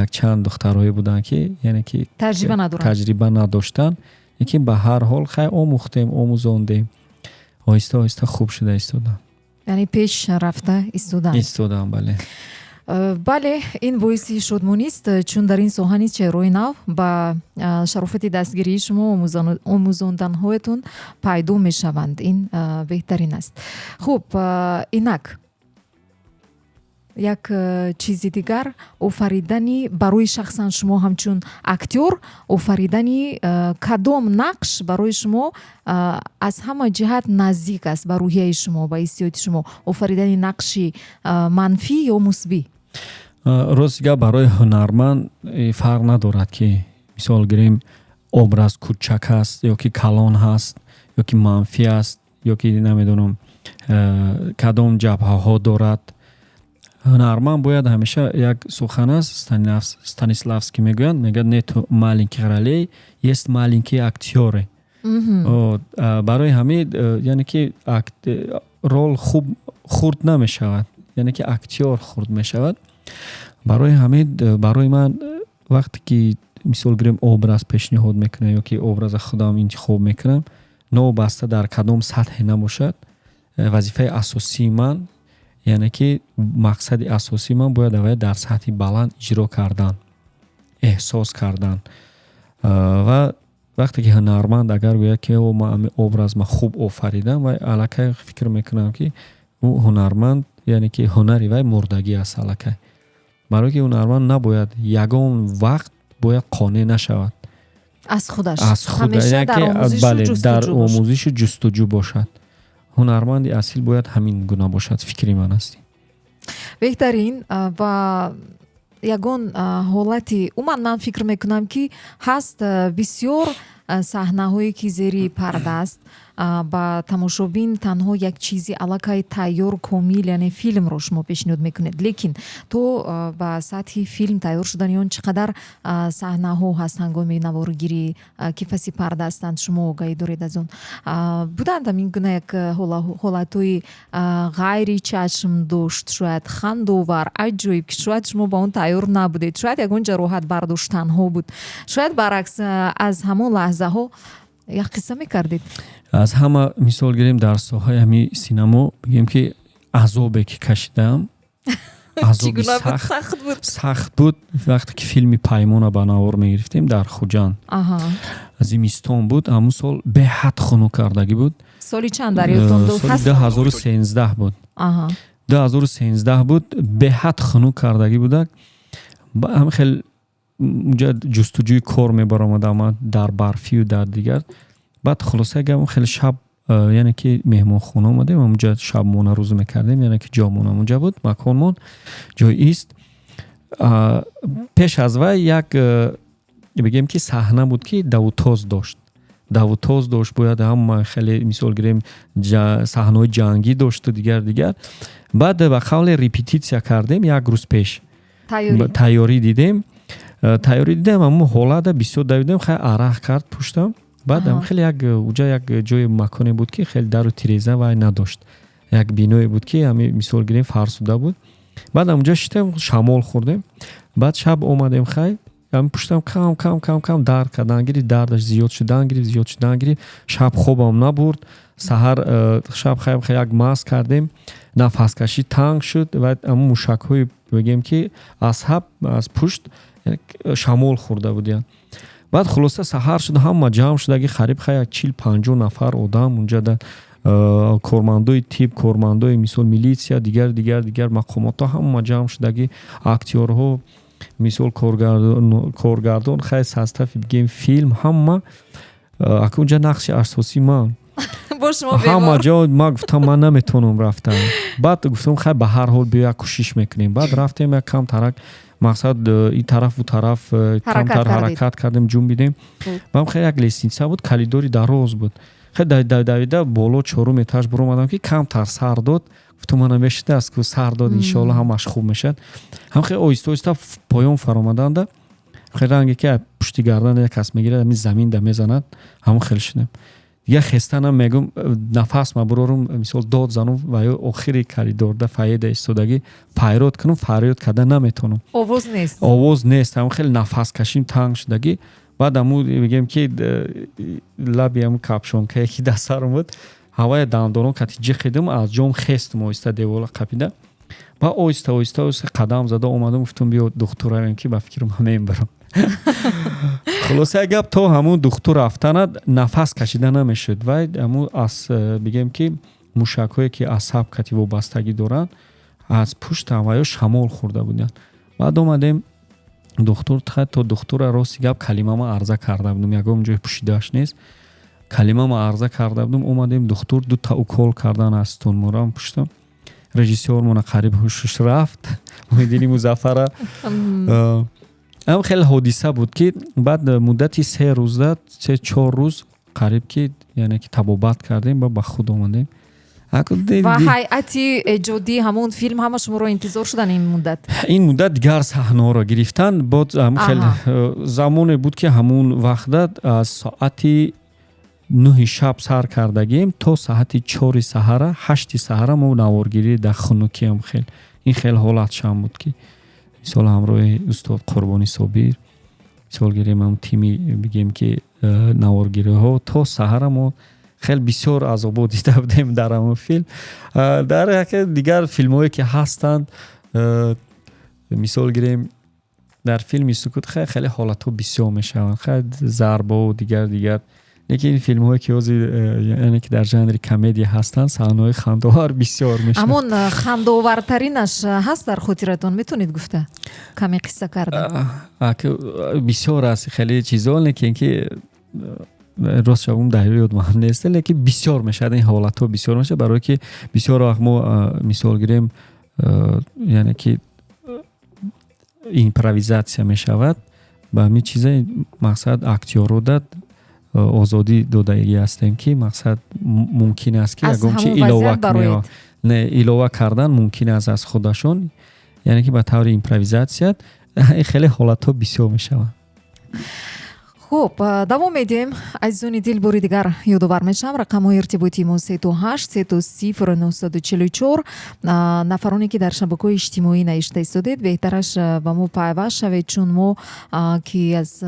якчанд духтарое буданд ки яъне ки таҷриба надоштанд лекин ба ҳар ҳол хай омӯхтем омӯзондем оҳиста оҳиста хуб шуда истодам яъне пеш рафта истодам бале бале ин боиси шодмонист чун дар ин соҳа низ чеҳрои нав ба шарофати дастгирии шумо омӯзонданҳоятон пайдо мешаванд. Ин беҳтарин аст. хуб, инак як чизи дигар, офаридани барои шахсан шумо ҳамчун актёр, офаридани кадом нақш барои шумо аз ҳама ҷиҳат наздик аст ба рӯҳияи шумо, ба ҳиссиёти шумо? Офаридани нақши манфӣ ё мусбӣ? рост гап, барои ҳунарманд фарқ надорад ки мисол гирем образ кӯчак аст ё ки калон ҳаст ё ки манфӣ аст ё ки намедонам кадом ҷабҳаҳо дорад. ҳунарманд бояд ҳамеша як сухан аст, Станиславский мегӯянд, мегӯяд не ту маленький ролей, есть маленькие актёры. барои ҳамин яъне ки рол хуб хурд намешавад, яъне ки актёр хурд мешавад. барои ҳамин барои ман вақте ки мисол гирем образ пешниҳод мекунам ё ки образа худам интихоб мекунам, новобаста дар кадом сатҳе набошад, вазифаи асосии ман, яъне ки мақсади асосии ман бояд аввал дар сатҳи баланд иҷро кардан, эҳсос кардан. ва вақте ки ҳунарманд агар гӯяд ки ман образ ма хуб офаридам, вай аллакай фикр мекунам ки ӯ ҳунарманд, яъне ки ҳунари вай мурдагӣ аст аллакай. барое ки ҳунарманд набояд ягон вақт бояд қонеъ нашавад аз худаш, ҳамеша дар омӯзишу ҷустуҷӯ бошад. ҳунарманди асил бояд ҳамин гуна бошад, фикри ман аст. беҳтарин. ва ягон ҳолати умуман ман фикр мекунам ки ҳаст бисёр саҳнаҳое ки зери парда аст, ба тамошобин танҳо як чизи аллакай тайёр комил, яъне филмро шумо пешниҳод мекунед, лекин то ба сатҳи филм тайёр шудани он чӣ қадар саҳнаҳо ҳаст ҳангоми наворигирӣ ки паси парда ҳастанд, шумо огаҳӣ доред аз он? Буданд ҳамин гуна як ҳолатҳои ғайри чашм дошт, шояд хандовар, аҷоиб, ки шояд шумо ба он тайёр набудед, шояд ягон ҷароҳат бардоштанҳо буд, шояд баръакс аз ҳамон лаҳзаҳо як қисса мекардед? аз ҳама мисол гирем дар соҳаи ҳами синамо бигем ки азобе ки кашидам, азоби сахт буд. вақте ки филми Паймона ба навор мегирифтем дар Хуҷанд, зимистон буд, ҳамун сол беҳад хунук кардагӣ буд. соли чанд дар ёдтон ҳаст? 2013 буд. 2013 буд, беҳад хунук кардагӣ будак. ҳам хел унҷа ҷустуҷӯи кор мебаромадам дар барфию дар дигар. баъд хулоса гап хеле шаб, яъне ки меҳмонхона омадем, онҷа шабмона рӯз мекардем, яъне ки ҷомона онҷа буд, маконмон ҷои ист. пеш аз вай як бигем ки саҳна буд ки давутоз дошт. Давутоз дошт, бояд ҳама хеле мисол гирем саҳнаҳои ҷангӣ дошту дигар. баъд ба қавле репетитсия кардем, як рӯз пеш тайёрӣ дидем, ҳамун ҳолата бисёр давидем, хай арақ кард пуштам. баъд хеле уҷа як ҷои маконе буд ки хеле дару тиреза вай надошт, як биное буд ки ҳами мисол гирем фарсуда буд. баъд онҷа шитем, шамол хӯрдем. баъд шаб омадем, хай ҳами пуштам кам дард кардан гирифт, дардаш зиёд шудан гирифт. шаб хобам набурд. саҳар шаб хай як маск кардем, нафаскашӣ танг шуд ва ҳамун мушакҳои бигем ки аз ҳаб аз пушт шамол хӯрда буданд. баъд хулоса саҳар шуд, ҳама ҷамъ шудаги қариб 40-50 нафар одам онҷа да, кормандои тиб, кормандои мисол милитсия, дигар мақомотҳо ҳама ҷамъ шудаги актёрҳо, мисол коргардон, хай састафи бигем филм, ҳама онҷа нақши асосӣ ман. ҳама ҷо ман гуфтам ман наметавонам рафтан. баъд гуфтам хай ба ҳар ҳол бё як кӯшиш мекунем. баъд рафтем як кам тарак, мақсад ин тарафу тараф камтар ҳаракат кардем, ҷунбидем. баъд хай як лестница буд, калидори дароз буд. хай давида боло 4 этаж буромадам ки камтар сар дод. гуфтам мана мешида аст ку сар дод, иншоалло ҳамаш хуб мешад. ҳам хай оҳиста поён фаромаданда, хай ранге ки пушти гардан як кас мегирад, ами замин да мезанад, ҳамон хел шудем. я хестанам мегум нафас ма бурорум, мисол дод занум ва ё охири коридорда фаеда истодагӣ пайрод кунам, фарёд карда наметавонам. овоз нест, ҳам хеле нафаскашим танг шудагӣ. баъд аму мегем ки лаби ам капшонкае ки дар сарам буд, ҳавая дандонон кати ҷиқидам, аз ҷом хестам оҳиста девора қапида. با آهسته آهسته آهسته قدم زده اومدم گفتم بیا دکتر رویم که با فکرم همین برم. خلاصه گپ تا همون دکتر رفتن نفس کشیدن نمیشد و همون از بگیم که موشک‌هایی که عصب کتی وابستگی دارن از پشت هوایی شمال خورده بودن. بعد اومدیم دکتر تا دکتر راستی گپ کلمه ما عرضه کرده بودم یگام جای پوشیده‌اش نیست. کلمه ما عرضه کرده بودم اومدیم دکتر دو تا اوکول کردن از استون مرام پشتم. رژیسور من قریب هوشش رفت. می‌دونی مظفر هم خیلی حادثه بود که بعد مدتی 3 روز داد 3-4 روز قریب که یعنی که تبابت کردیم با خود اومدیم و هیئت ایجادی همون فیلم همه شما رو انتظار شدن این مدت دیگر صحنه را گرفتن بعد هم خیلی زمانی بود که همون وقت از ساعت 9 شب سر کردگیم تا ساعت 4 سحر 8 سحر ما نوارگیری در خنوکی هم خیلی این خیلی حالت شام بود که سال همراه استاد قربانی صابر سال گیریم هم تیمی بگیم که نوارگیری ها تا سحر ما خیلی بسیار عذاب دیده بودیم در همون فیلم. در دیگر فیلم هایی که هستند مثال گیریم در فیلم سکوت خیلی حالت ها بسیار میشوند خیلی ضربه و دیگر لیکن این فیلم هایی که یعنی که در ژانر کمدی هستند صحنه های خنده‌آور بسیار میشن. همون خنده‌آورترینش هست در خاطرتون میتونید گفته کمی قصه کردن؟ بسیار است خیلی چیزا لیکن که راست شبم در یاد مهم نیست لیکن بسیار میشه این حالت ها بسیار میشه برای که بسیار وقت ما مثال گیریم یعنی که ایمپرویزاسیا میشود با همین چیزا مقصد اکتیورو داد آزادی دادگی هستیم که مقصد ممکن است که اگه چی ایلوه کردن ممکن است از خودشون یعنی که به طور ایمپرویزاسیا خیلی حالت ها بسیار میشود. خب دوام میدیم عزیزان دل باری دیگر یادآور میشم رقم ارتباطی ما 38 30 944 نفرانی که در شبکه‌های اجتماعی نوشته ایستادید بهترش با ما پیوست شوید چون ما که از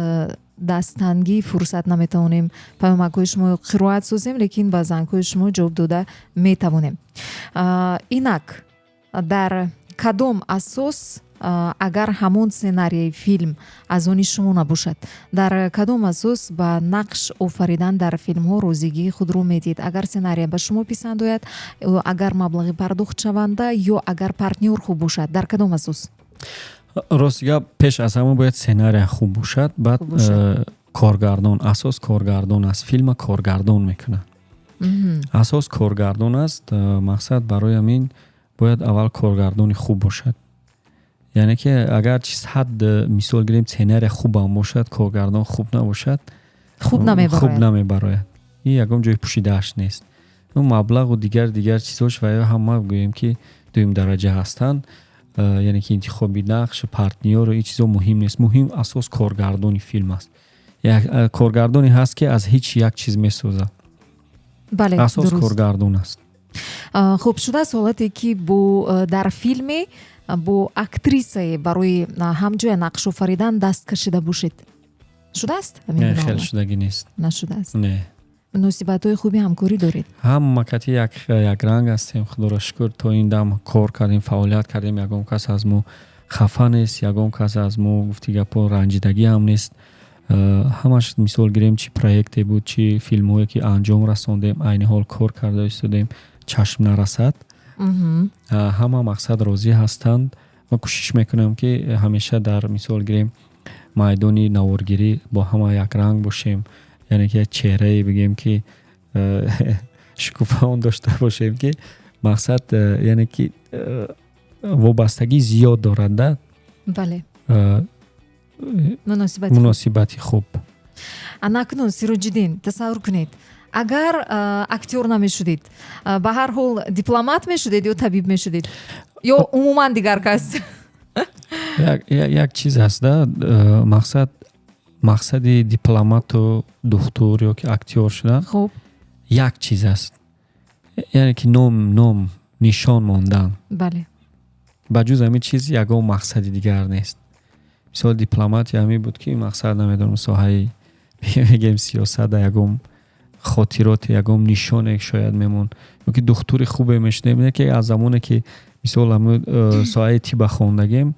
دستنگی فرصت نمیتونیم پیامک‌های شما قرائت سازیم لیکن با زنگ‌های شما جواب داده میتوانیم. اینک در کدام اساس اگر همون سناریوی فیلم از آن شما نباشد در کدام اساس با نقش آفریدن در فیلم ها روزگی خود رو میدید؟ اگر سناریو به شما پسند آید اگر مبلغ پرداخت شونده یا اگر پارتنر خوب باشد در کدام اساس؟ راستگاه پیش از همه باید سناریو خوب باشد بعد کارگردان اساس کارگردان است فیلم کارگردان میکنه اساس کارگردان است مقصد برای همین باید اول کارگردانی خوب باشد یعنی که اگر چیز حد مثال گیریم سناریو خوب هم باشد کارگردان خوب نباشد خوب نمیبراید این یکم جای پوشیده‌اش نیست اون مبلغ و دیگر چیزاش و یا هم گوییم که دویم درجه هستن یعنی که انتخابی نقش پارتنر و این چیزا مهم نیست مهم اساس کارگردانی فیلم است یک کارگردانی هست که از هیچ یک چیز میسازه بله اساس کارگردان است. خب شده سوالاتی که در فیلم با اکتریسه برای همجای نقش آفریدن دست کشیده باشید شده است؟ نه خیلی شدگی نیست. نشده است؟ نه. مناسبت‌های خوبی همکاری دارید؟ هم مکتی یک رنگ هستیم خدا را شکر تا این دم کار کردیم فعالیت کردیم یگام کس از ما خفه نیست یگام کس از ما گفتی گپا رنجیدگی هم نیست همش مثال گیریم چی پروژه بود چی فیلم هایی که انجام رساندیم عین حال کار کرده ایستادیم چشم نرسد همه مقصد راضی هستند ما کوشش میکنم که همیشه در مثال گیریم میدانی نوارگیری با همه یک رنگ باشیم یعنی که چهره بگیم که شکوفه داشته باشیم که مقصد یعنی که وابستگی زیاد دارد بله مناسبتی خوب انکنون سیروجدین تصور کنید اگر اکتور نمیشدید به هر حال دیپلمات میشدید یا طبیب میشدید یا عموما دیگر کس یک چیز هست مقصد دیپلمات و دکتر یا که اکتور شدن خوب یک چیز است یعنی که نام نشان ماندن بله بجز همین چیز یگام مقصد دیگر نیست مثال دیپلمات یعنی بود که مقصد نمیدونم ساحه بگیم سیاست یگام خاطرات یگام نشانه شاید میمون یا که دکتر خوبه میشنه که از زمانی که мисол соҳаи тиба хондагем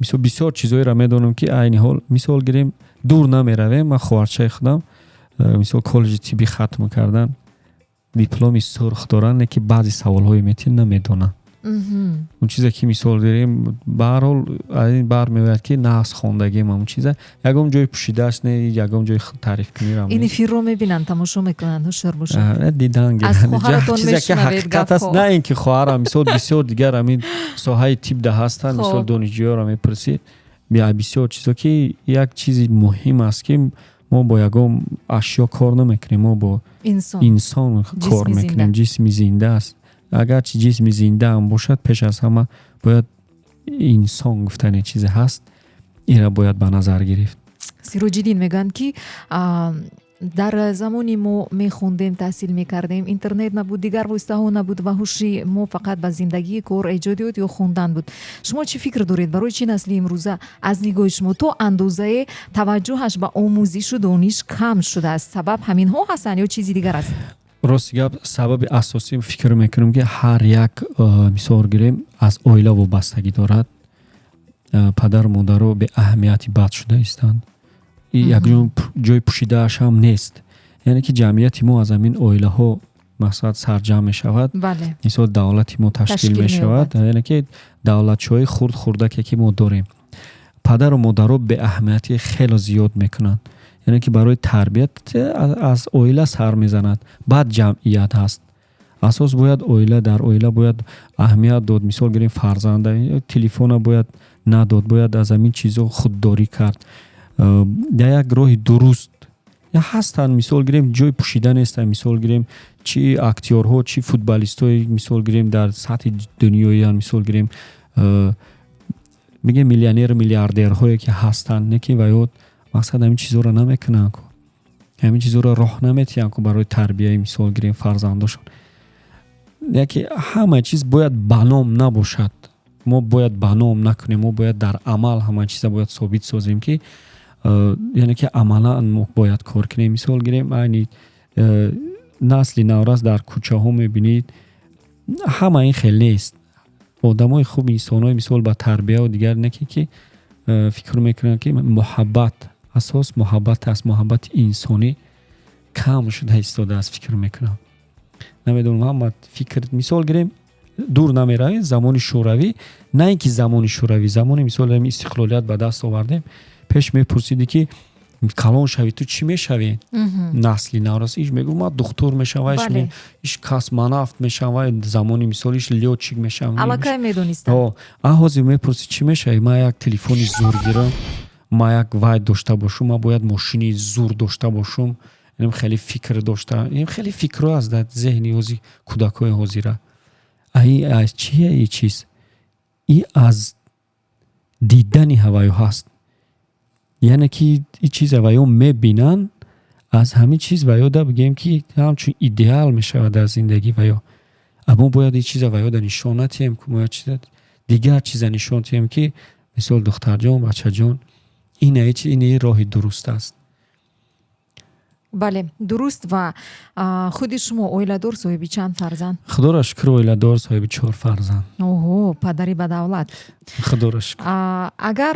мисол бисёр чизоеро медонам ки айни ҳол мисол гирем дур намеравем. ман хоҳарчаи худам мисол коллеҷи тиббӣ хатм кардан дипломи сурх доранд ки баъзи саволҳои метин намедонанд. اون چیزی که مثال داریم به هر حال این برمیاد که نقص خواندگیم اون چیزه یکم جای پوشیده است نه یکم جای تعریف کنیم این فیلم رو میبینن تماشا میکنن هوشیار باشن دیدن از خواهرتون چیزی که حقیقت است نه اینکه خواهرم مثال بسیار دیگر همین ساحه تیپ ده هستن مثال دانشجویان رو میپرسید بیا بسیار چیزا که یک چیزی مهم است که ما با یکم اشیا کار نمیکنیم ما با انسان کار میکنیم جسم زنده است اگر چی جسم زنده هم باشد پیش از همه باید انسان گفتن چیزی هست این را باید به نظر گرفت. سیروجیدین میگن که در زمانی ما میخوندیم تحصیل میکردیم اینترنت نبود دیگر واسطه ها نبود و هوشی ما فقط به زندگی کار ایجادیات یا خوندن بود. شما چی فکر دارید برای چی نسل امروزه از نگاه شما تو اندازه توجهش به آموزش و دانش کم شده است سبب همین ها هستن یا چیزی دیگر است؟ راست گپ سبب اساسی فکر میکنم که هر یک مثال گیریم از اویله وابستگی دارد. پدر و مادر رو به اهمیتی بد شده ایستند. یک جای پوشیده اش هم نیست. یعنی که جمعیت ما از همین اویله ها مقصد سرجم می شود. بله. مثال دولت ما تشکیل می شود. یعنی که دولت های خرد که ما داریم. پدر و مادر رو به اهمیتی خیلی زیاد میکنند. یعنی که برای تربیت از اویله سر میزند. بعد جمعیت هست. اساس باید اویله در اویله باید اهمیت داد. مثال گیریم فرزند تلفن باید نداد. باید از همین چیزا خودداری کرد. در یک راه درست یا هستن مثال گیریم جای پوشیدن است. مثال گیریم چی اکتورها چی فوتبالیستای مثال گیریم در سطح دنیایی مثال گیریم میگه میلیونر میلیاردرهایی که هستن نه که وایود مقصد همین چیزا رو نمیکنن کو همین چیزا رو راه نمیتیان کو برای تربیت مثال گیریم فرزنداشون. یکی همه چیز باید بنام نباشد. ما باید بنام نکنیم. ما باید در عمل همه چیز باید ثابت سازیم که یعنی که عملا ما باید کار کنیم. مثال گیریم یعنی نسل نوراس در کوچه ها میبینید همه این خیلی نیست. آدمای خوب انسانای مثال با تربیت و دیگر نکی که فکر میکنن که محبت اساس محبت است. محبت انسانی کم شده ایستاده است فکر میکنم. نمیدونم اما فکر مثال گیریم دور نمیره زمان شوروی نه اینکه زمان شوروی زمان مثال استقلالیت به دست آوردیم پیش میپرسیدی که کلان شوی تو چی میشوی؟ نسلی نوراس ایش میگو ما دکتر میشوم ایش کاسمونافت میشوم زمانی مثال ایش لیوچیک میشوم علاقه میدونستم آهازی میپرسی چی میشوی؟ ما یک تلفن زور گیرم ما یک واید داشته باشم ما باید ماشینی زور داشته باشم اینم خیلی فکر داشته اینم خیلی فکر از در ذهنی هزی کودکای هزی را ای از چیه ای چیز ای از دیدنی هوایو هست. یعنی که این چیز هوایو میبینن از همین چیز وایو دا بگیم که همچون ایدئال میشه در زندگی وایو اما باید این چیز وایو دا نشانتیم که باید چیز دیگر چیز نشانتیم که مثال دختر جان بچه جان این راه درست است. بله درست. و خودی شما اویله‌دار صاحبی چند فرزند؟ خدا را شکر اویله‌دار صاحبی 4 فرزند. اوه پدری با دولت. خدا را شکر. اگر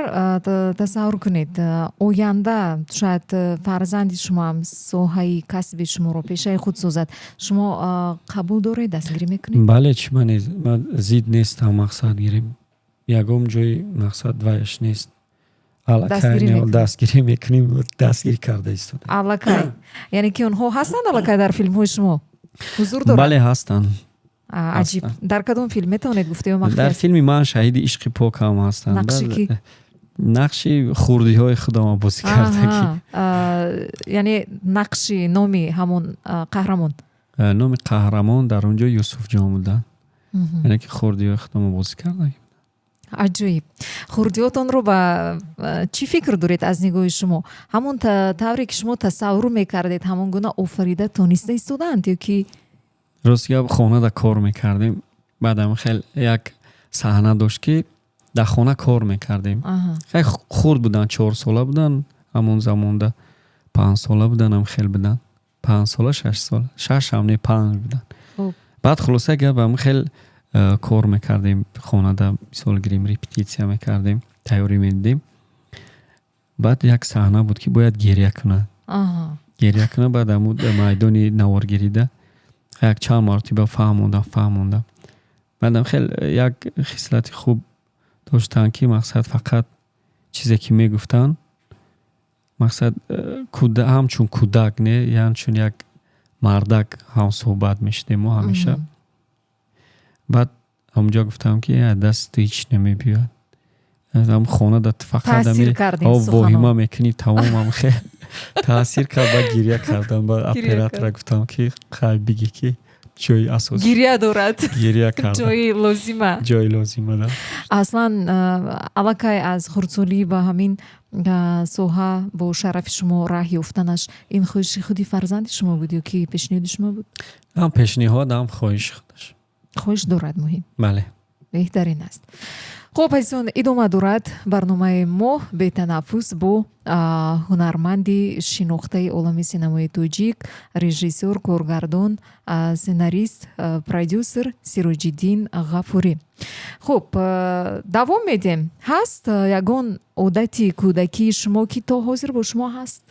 تصور کنید آینده شاید فرزند شما هم ساحه کسب شما رو پیشه خود سازد شما قبول دارید دستگیری میکنید؟ بله چی من زید نیستم مقصد گیریم یکم جای مقصد وایش نیست. دستگیری میکنیم دستگیری کرده ایستاد. علاقه یعنی که اونها هستند علاقه در فیلم های شما حضور دارند؟ بله هستند. عجیب. در کدام فیلم میتونید گفته و مخفی در فیلم من شهید عشق پاک هم هستند. نقشی کی؟ نقشی خوردی های خدا ما بازی کرده یعنی نقشی نامی همون قهرمان نام قهرمان در اونجا یوسف جان بودن یعنی که خوردی های خدا ما بازی کرده. عجیب. خوردیاتون رو با چی فکر دارید از نگاه شما؟ همون طوری که شما تصور میکردید همون گونه آفریده تونسته ایستادند یا کی؟ راست گپ خانه در کار میکردیم بعدم خیلی یک صحنه داشت که در خانه کار میکردیم خیلی خورد بودن 4 ساله بودن همون زمان ده 5 ساله بودن هم خیلی بودن 5 ساله 6 ساله 6 هم نه 5 بودن. بعد خلاصه گپ هم خیلی کار میکردیم خانه دا مثال گیریم ریپتیسیا میکردیم تیاری میدیم بعد یک صحنه بود که باید گریه کنه گریه کنه بعد امود میدانی نوارگیری ده یک چند مرتبه فهموندم بعدم خیلی یک خصلت خوب داشتن که مقصد فقط چیزی که میگفتن مقصد همچون کودک نه یعنی چون یک مردک هم صحبت میشدیم و همیشه بعد همونجا گفتم که دست هیچ نمیبیاد هم خانه داد فقط تاثیر کردین واهیمه میکنی تمام هم خیلی تاثیر کرد با گریه کردم با اپراتور گفتم که خیلی بگی که جای اساس گریه دارد گریه کردم جای لازمه ده اصلا علاقه از خردسالی با همین سوها با شرف شما راه یافتنش این خواهش خودی فرزند شما بود یا که پیشنهاد شما بود؟ هم پیشنهاد هم خواهش خودش خواهش دارد مهم بله بهترین است. خب عزیزان ادامه دارد برنامه ما به تنفس با هنرمندی شناخته عالم سینمای توجیک رژیسور کارگردان سناریست پرودیوسر سیروجدین غفوری. خب دوام میدیم هست یگان عادتی کودکی شما که تا حاضر با شما هست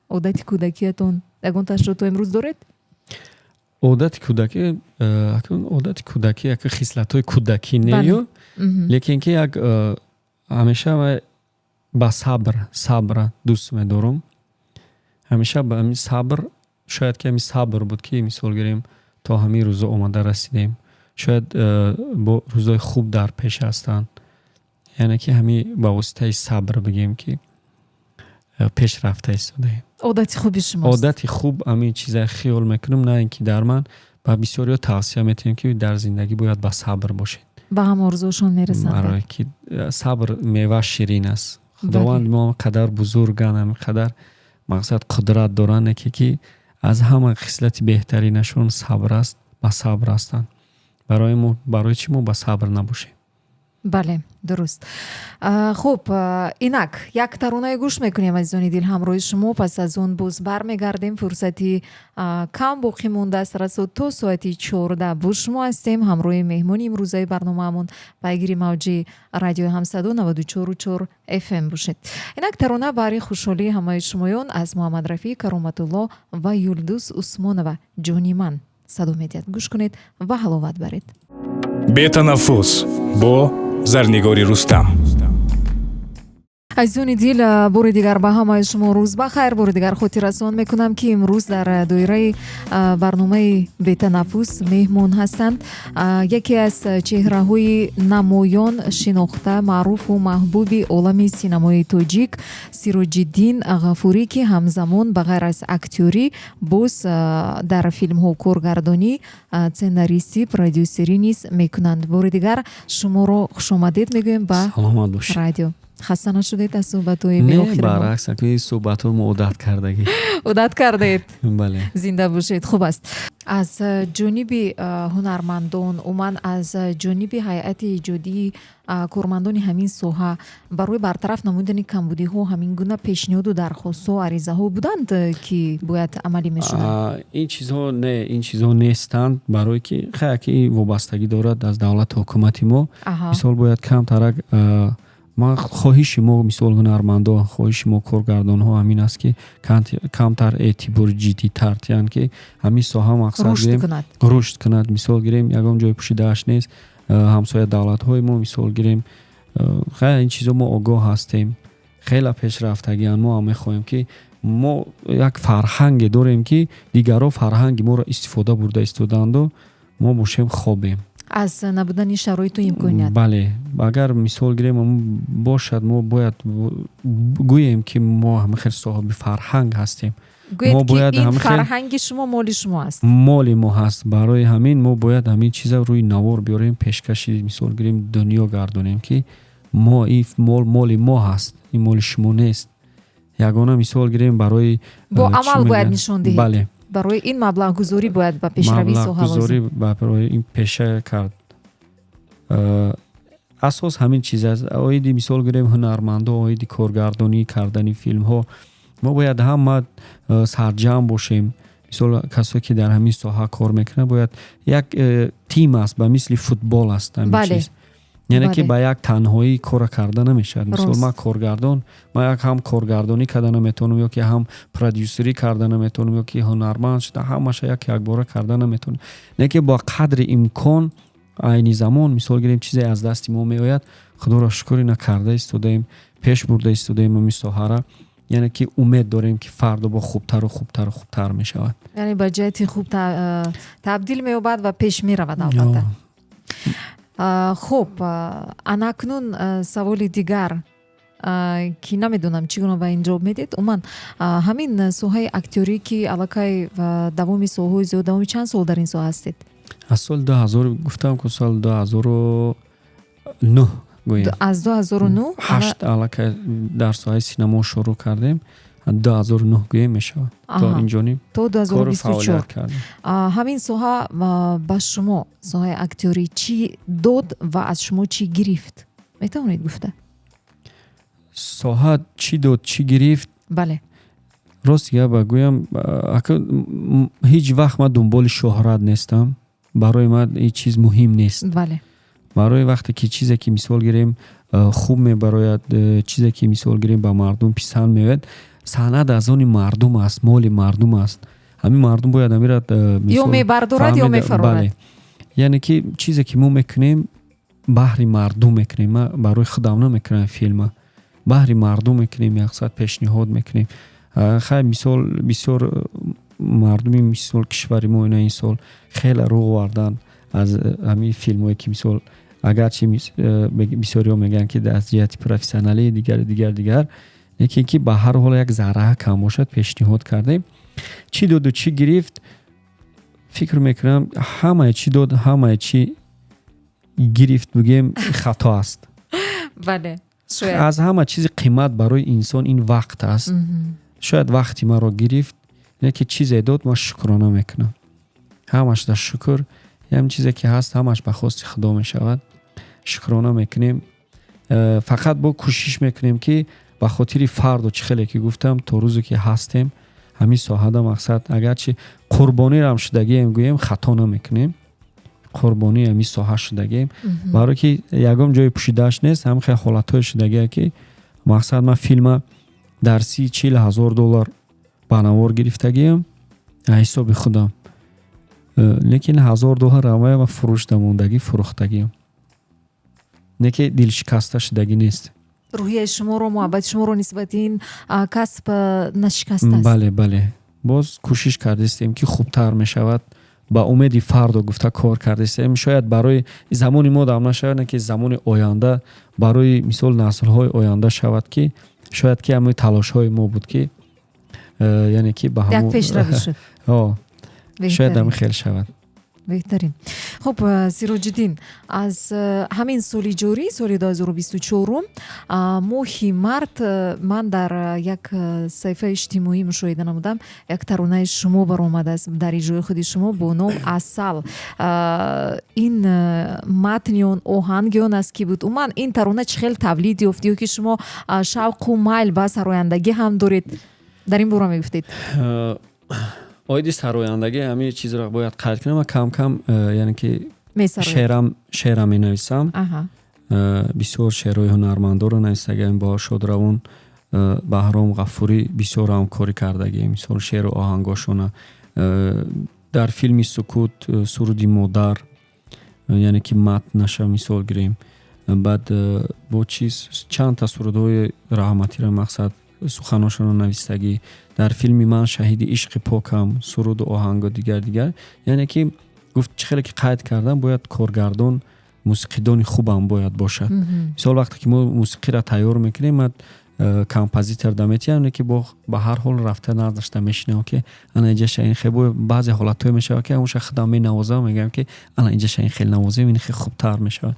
عادتی کودکیتون یگان تشریح تو امروز دارید؟ عادت کودکی یک خصلت‌های کودکی نیو لیکن که یک همیشه با صبر دوست می‌دارم همیشه با همین صبر شاید که همین صبر بود که مثال گیریم تا همین روزا اومده رسیدیم شاید با روزای خوب در پیش هستند یعنی که همین با واسطه صبر بگیم که پیش رفته ایستادیم. عادت خوبی شماست. عادت خوب همین چیزای خیال میکنم نه اینکه در من با بسیاری توصیه میتونم که در زندگی باید با صبر باشید با هم آرزوشون میرسند برای که صبر میوه شیرین است خداوند ما قدر بزرگن هم قدر مقصد قدرت دارن که از همه خصلت بهترینشون صبر است با صبر هستن برای چی ما با صبر نباشیم. بله درست. خب اینک یک ترانه گوش میکنیم عزیزان دل همراه شما پس از اون باز برمیگردیم فرصتی کم باقی مونده است رسو تا ساعتی 14 با شما هستیم همراه مهمون امروزه برنامه‌مون پیگیری موجی رادیو همصدا 94.4 FM باشید. اینک ترانه برای خوشحالی همه شمایان از محمد رفیع کرامت الله و یلدوس عثمانова جانی من صدا میدید گوش کنید و حلاوت برید. بتنفس با زرنگاری رستم. عزیزان دل بار دیگر به همه شما روز بخیر بار دیگر خاطر رسان میکنم که امروز در دایره برنامه بتنفس مهمون هستند یکی از چهره های نمایان شناخته معروف و محبوب عالم سینمای تاجیک سیروجدین غفوری که همزمان بغیر از اکتوری باز در فیلم ها کارگردانی سناریستی پرودیوسری نیز میکنند. بار دیگر شما رو خوش آمدید میگویم به رادیو. خسته نشدید از صحبت‌های نه آخر ما؟ برعکس که صحبت‌ها ما عادت کردید. بله. زنده باشید. خوب است. از جانب هنرمندان و من از جانب هیئت ایجادی کارمندان همین ساحه برای برطرف نمودن کمبودی ها همین گونه پیشنهاد و درخواست و عریضه ها بودند که باید عملی میشدند. این چیزها نیستند برای که خیلی وابستگی دارد از دولت حکومتی ما. مثال باید کم ترک ما خواهش ما مثال هنرمندا خواهش ما کارگردان ها همین است که کمتر اعتبار جدی تر یعنی که همین ساحه مقصد رشد کند مثال گیریم یگان جای پوشیده‌اش نیست همسایه دولت های ما مثال گیریم خیلی این چیزا ما آگاه هستیم خیلی پیشرفتگی ما هم می‌خوایم که ما یک فرهنگ داریم که دیگران فرهنگ ما را استفاده برده استودند و ما باشیم خوبیم از نبودن شرایط و امکانات. بله اگر مثال گیریم باشد ما باید گوییم که ما هم خیلی صاحب فرهنگ هستیم. گوید که این فرهنگ شما مال شما است. مال ما هست برای همین ما باید همین چیزا روی نوار بیاریم پیشکشی مثال گیریم دنیا گردونیم که ما این مال ما هست این مال شما نیست. یگانه مثال گیریم برای با عمل باید نشون دهید. بله. برای این مبلغ گذاری باید با پیشروی ساحه گذاری برای این پیشه کرد. اساس همین چیز است. آیدی مثال گیریم هنرمندا آیدی کارگردانی کردن فیلم ها ما باید هم سرجم باشیم. مثال کسایی که در همین ساحه کار میکنه باید یک тим аст, ба мисли футбол аст ҳамин Бале. чиз. яъне ки Бале. ба як танҳоӣ кора карда намешавад. мисол Рост. ман коргардон, ман як ҳам коргардонӣ карда наметавонам, ё ки ҳам продюсерӣ карда наметавонам, ё ки ҳунарманд шуда ҳамаша якбора карда наметавонам. не ки бо қадри имкон айни замон мисол гирем чизе аз дасти мо меояд, худоро шукр ина карда истодаем, пеш бурда истодаем ин соҳара. яъне ки умед дорем ки фардо бо хубтару хубтару хубтар мешавад. яъне ба ҷиҳати хуб табдил меёбад ва пеш меравад албатта. хуб, анакнун саволи дигар ки намедонам чӣ гуна ба ин ҷавоб медиҳед. умуман ҳамин соҳаи актёрӣ ки аллакай давоми солҳои зиёд, давоми чанд сол дар ин соҳа ҳастед? аз соли 2000 гуфтам ки соли 2009 гӯем. аз 2009 8 аллакай дар соҳаи синамо шурӯъ кардем. 2009 гӯем мешавад. то инҷониб то кору 2024 фаъолият кардем. ҳамин соҳа ба шумо, соҳаи актёрӣ чӣ дод ва аз шумо чӣ гирифт? метавонед гуфта? соҳа чӣ дод, чӣ гирифт? бале. рост гап гӯям, ҳеҷ вақт ман дунболи шӯҳрат нестам. барои ман ин чиз муҳим нест. бале. барои вақте ки чизе ки мисол гирем хуб мебарояд, чизе ки мисол гирем ба мардум писанд меояд, санъат аз они мардум аст, моли мардум аст. ҳамин мардум бояд амирад ё мебардорад ё мефаронад. яъне ки чизе ки мо мекунем баҳри мардум мекунем. ман барои худам намекунам филма, баҳри мардум мекунем, яксад пешниҳод мекунем. хай мисол бисёр мардуми мисол кишвари мо ина ин сол хеле рӯғ овардан аз ҳамин филмҳое ки мисол агарчи бисёриҳо мегӯянд ки аз ҷиҳати профессионалии дигар, лекин ки ба ҳар ҳол як зарраҳа кам бошад пешниҳод кардем. чӣ доду чӣ гирифт? фикр мекунам ҳамае чӣ дод, ҳамае чӣ гирифт бигӯем хато аст. бале. шояд аз ҳама чизи қимат барои инсон ин вақт аст. шояд вақти маро гирифт, лекин чизе дод, ман шукрона мекунам. ҳамаш да шукр, ям чизе ки ҳаст ҳамаш ба хости худо мешавад. шукрона мекунем. фақат бо кӯшиш мекунем ки ба хотири фарду чӣ хеле ки гуфтам, то рӯзе ки ҳастем ҳамин соҳада мақсад агарчи қурбонирам шудагием гӯем, хато намекунем. қурбонии ҳамин соҳа шудагием, барое ки ягон ҷои пӯшидааш нест. ҳамин хел ҳолатҳое шудагие ки мақсад ман филма дар $30,000 ба навор гирифтагием аз ҳисоби худам. лекин $1,000 амая ва фурӯшда мондагӣ фурӯхтагием. не ки дилшикаста шудагӣ нест. рӯҳияи шуморо, муҳаббати шуморо нисбати ин касб нашикастааст. бале. боз кӯшиш кардистем ки хубтар мешавад. ба умеди фардо гуфта кор кардистем. шояд барои замони мо дам нашавад, не ки замони оянда, барои мисол наслҳои оянда шавад ки шояд ки ҳамаи талошҳои мо буд ки яъне ки ба ҳамон як пешравӣ шуд. шояд ҳамин хел шавад. беҳтарин. хуб, сироҷиддин, аз ҳамин соли ҷорӣ, соли 2024 моҳи март, ман дар як саҳифаи иҷтимоӣ мушоҳида намудам, як таронаи шумо баромадааст дар иҷрои худи шумо бо ном Асал. ин матни он оҳанги он аст ки буд. умуман ин тарона чӣ хел тавлид ёфт, ё ки шумо шавқу майл ба сарояндагӣ ҳам доред? дар ин бора мегуфтед. оиди сарояндагӣ ҳамин чизро бояд қайд кунам. кам яъне ки шеърам менависам. бисёр шеърҳои ҳунармандонро нависагиам. бо Шодравон, Баҳром Ғафурӣ бисёр ҳамкорӣ кардагием. мисол шеъру оҳангошона дар филми Сукут, Суруди модар, яъне ки матнаша мисол гирем. баъд бо чиз чандта сурудҳои раҳматира мақсад суханошонро навистагӣ. дар филми ман Шаҳиди ишқи покам суруду оҳанго дигар. яъне ки гуфт чӣ хеле ки қайд кардам, бояд коргардон мусиқидони хубам бояд бошад. мисол вақте ки мо мусиқиро тайёр мекунем, ман композитор даметиам, ки ба ҳар ҳол рафта наздашта мешинам ки ана инҷа шаин хебо баъзе ҳолатҳое мешавад ки амоша худам менавозам, мегӯям ки ана инҷа шаин хел навозем, ин хел хубтар мешавад.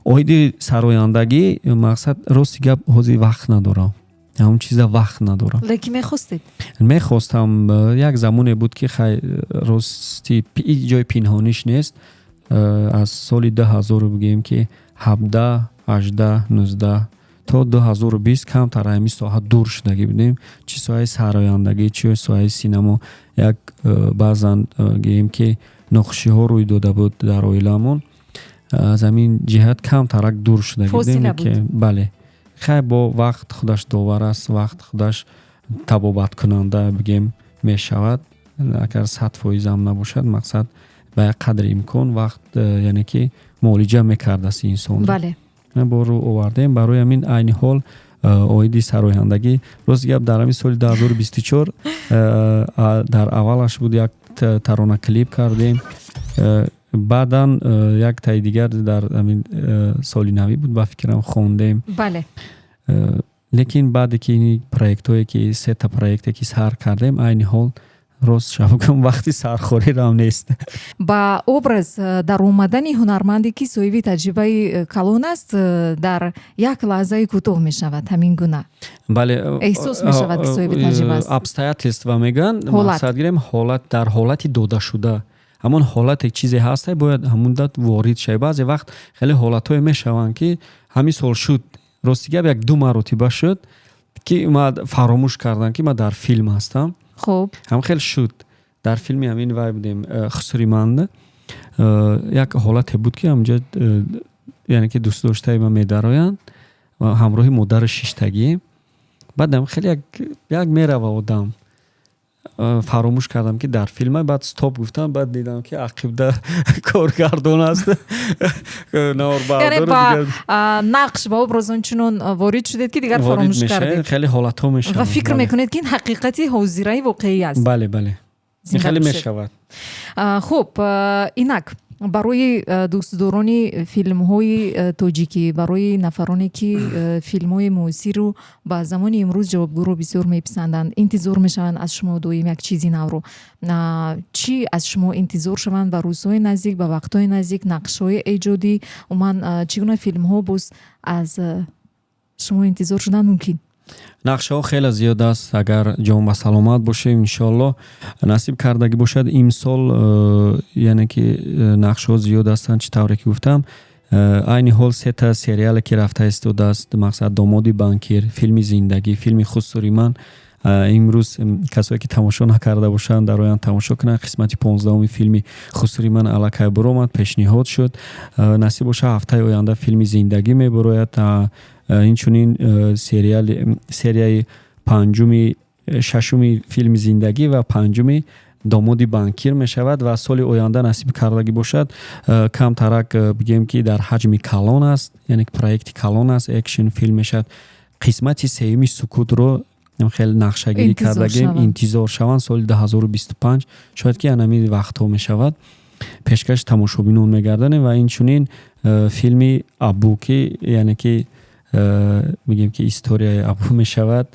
оиди сарояндагӣ мақсад рости гап ҳозир вақт надорам. ҳамон чиза вақт надорам. лекин мехостед? мехостам. як замоне буд ки хай рости ҷои пинҳониш нест. аз соли 2000 бигӯем ки 17, 18, 19 то 2020 камтар ҳамин соҳа дур шудагӣ будем. чӣ соҳаи сарояндагӣ, чӣ соҳаи синамо. як баъзан гӯем ки нохушиҳо рӯй дода буд дар оиламон. аз ҳамин ҷиҳат камтарак дур шуда Фосила будем ки бале хай бо вақт худаш довар аст, вақт худаш табобаткунанда бигем мешавад. агар 100% ам набошад, мақсад ба як қадри имкон вақт яъне ки муолиҷа мекардаст инсон. бале бо рӯ овардем. барои ҳамин айни ҳол оиди сарояндагӣ рост гап дар ҳамин соли 2024 дар аввалаш буд як тарона клип кардем. баъдан як таи дигар дар ҳамин соли навӣ буд ба фикрам хондем. бале лекин баъде ки ин проектҳое ки сета проекте ки сар кардем, айни ҳол рост шабгам вақти сархорирам нест. ба образ дар омадани ҳунарманде ки соҳиби таҷрибаи калон аст дар як лаҳзаи кӯтоҳ мешавад ҳамин гуна бале эҳсос мешавад ки соҳиби таҷриба аст. обстоятельства мегӯянд, Ҳолат. мақсад гирем ҳолат дар ҳолати додашуда. ҳамон ҳолате чизе ҳаста бояд ҳамунда ворид шавад. баъзе вақт хеле ҳолатҳое мешаванд ки ҳамин сол шуд, рости гап як ду маротиба шуд ки ма фаромӯш кардам ки ма дар филм ҳастам. хуб ҳам хел шуд дар филми ҳамин вай будем хусуриманд. як ҳолате буд ки ҳамҷа яъне ки дӯстдоштаи ма медароянд ва ҳамроҳи модари шиштагӣ. баъдам хеле як мерава одам. фаромӯш кардам ки дар филма, баъд стоп гуфтам, баъд дидам ки ақибда коргардон аст. яъне ба нақш ба образ ончунон ворид шудед ки дигар фаромӯш кардед. хеле ҳолатҳо мешавад ва фикр мекунед ки ин ҳақиқати ҳозираи воқеӣ аст. бале бале Зинда хеле бошед. мешавад. хуб инак барои дӯстдорони филмҳои тоҷикӣ, барои нафароне ки филмҳои муосиру ба замони имрӯз ҷавобгӯро бисёр меписанданд, интизор мешаванд аз шумо доим як чизи навро. чӣ аз шумо интизор шаванд ба рӯзҳои наздик, ба вақтҳои наздик, нақшҳои эҷодӣ, умуман чӣ гуна филмҳо боз аз шумо интизор шудан мумкин? нақшаҳо хеле зиёд аст. агар ҷон ба саломат бошем, иншоалло насиб кардагӣ бошад имсол, яъне ки нақшаҳо зиёд ҳастанд. чӣ тавре ки гуфтам, айни ҳол сета сериале ки рафта истодааст, мақсад домоди банкир, филми зиндагӣ, филми хусуриман. имрӯз касое ки тамошо накарда бошанд дар оянд тамошо кунанд. қисмати 15 филми хусуриман аллакай буромад, пешниҳод шуд. насиб боша ҳафтаи оянда филми зиндагӣ мебарояд. инчунин серияи шашуми филми зиндагӣ ва панҷуми домоди банкир мешавад ва соли оянда насиб кардагӣ бошад камтарак бигем ки дар ҳаҷми калон аст, яъне проекти калон аст, экшн филм мешавад. қисмати сеюми сукутро хеле нақшагирӣ кардагем, интизор шаванд соли 2025 шояд ки анами вақтҳо мешавад. пешкаш тамошобинон мегардонем ва инчунин филми абу ки яъне ки мегем ки историяи абу мешавад,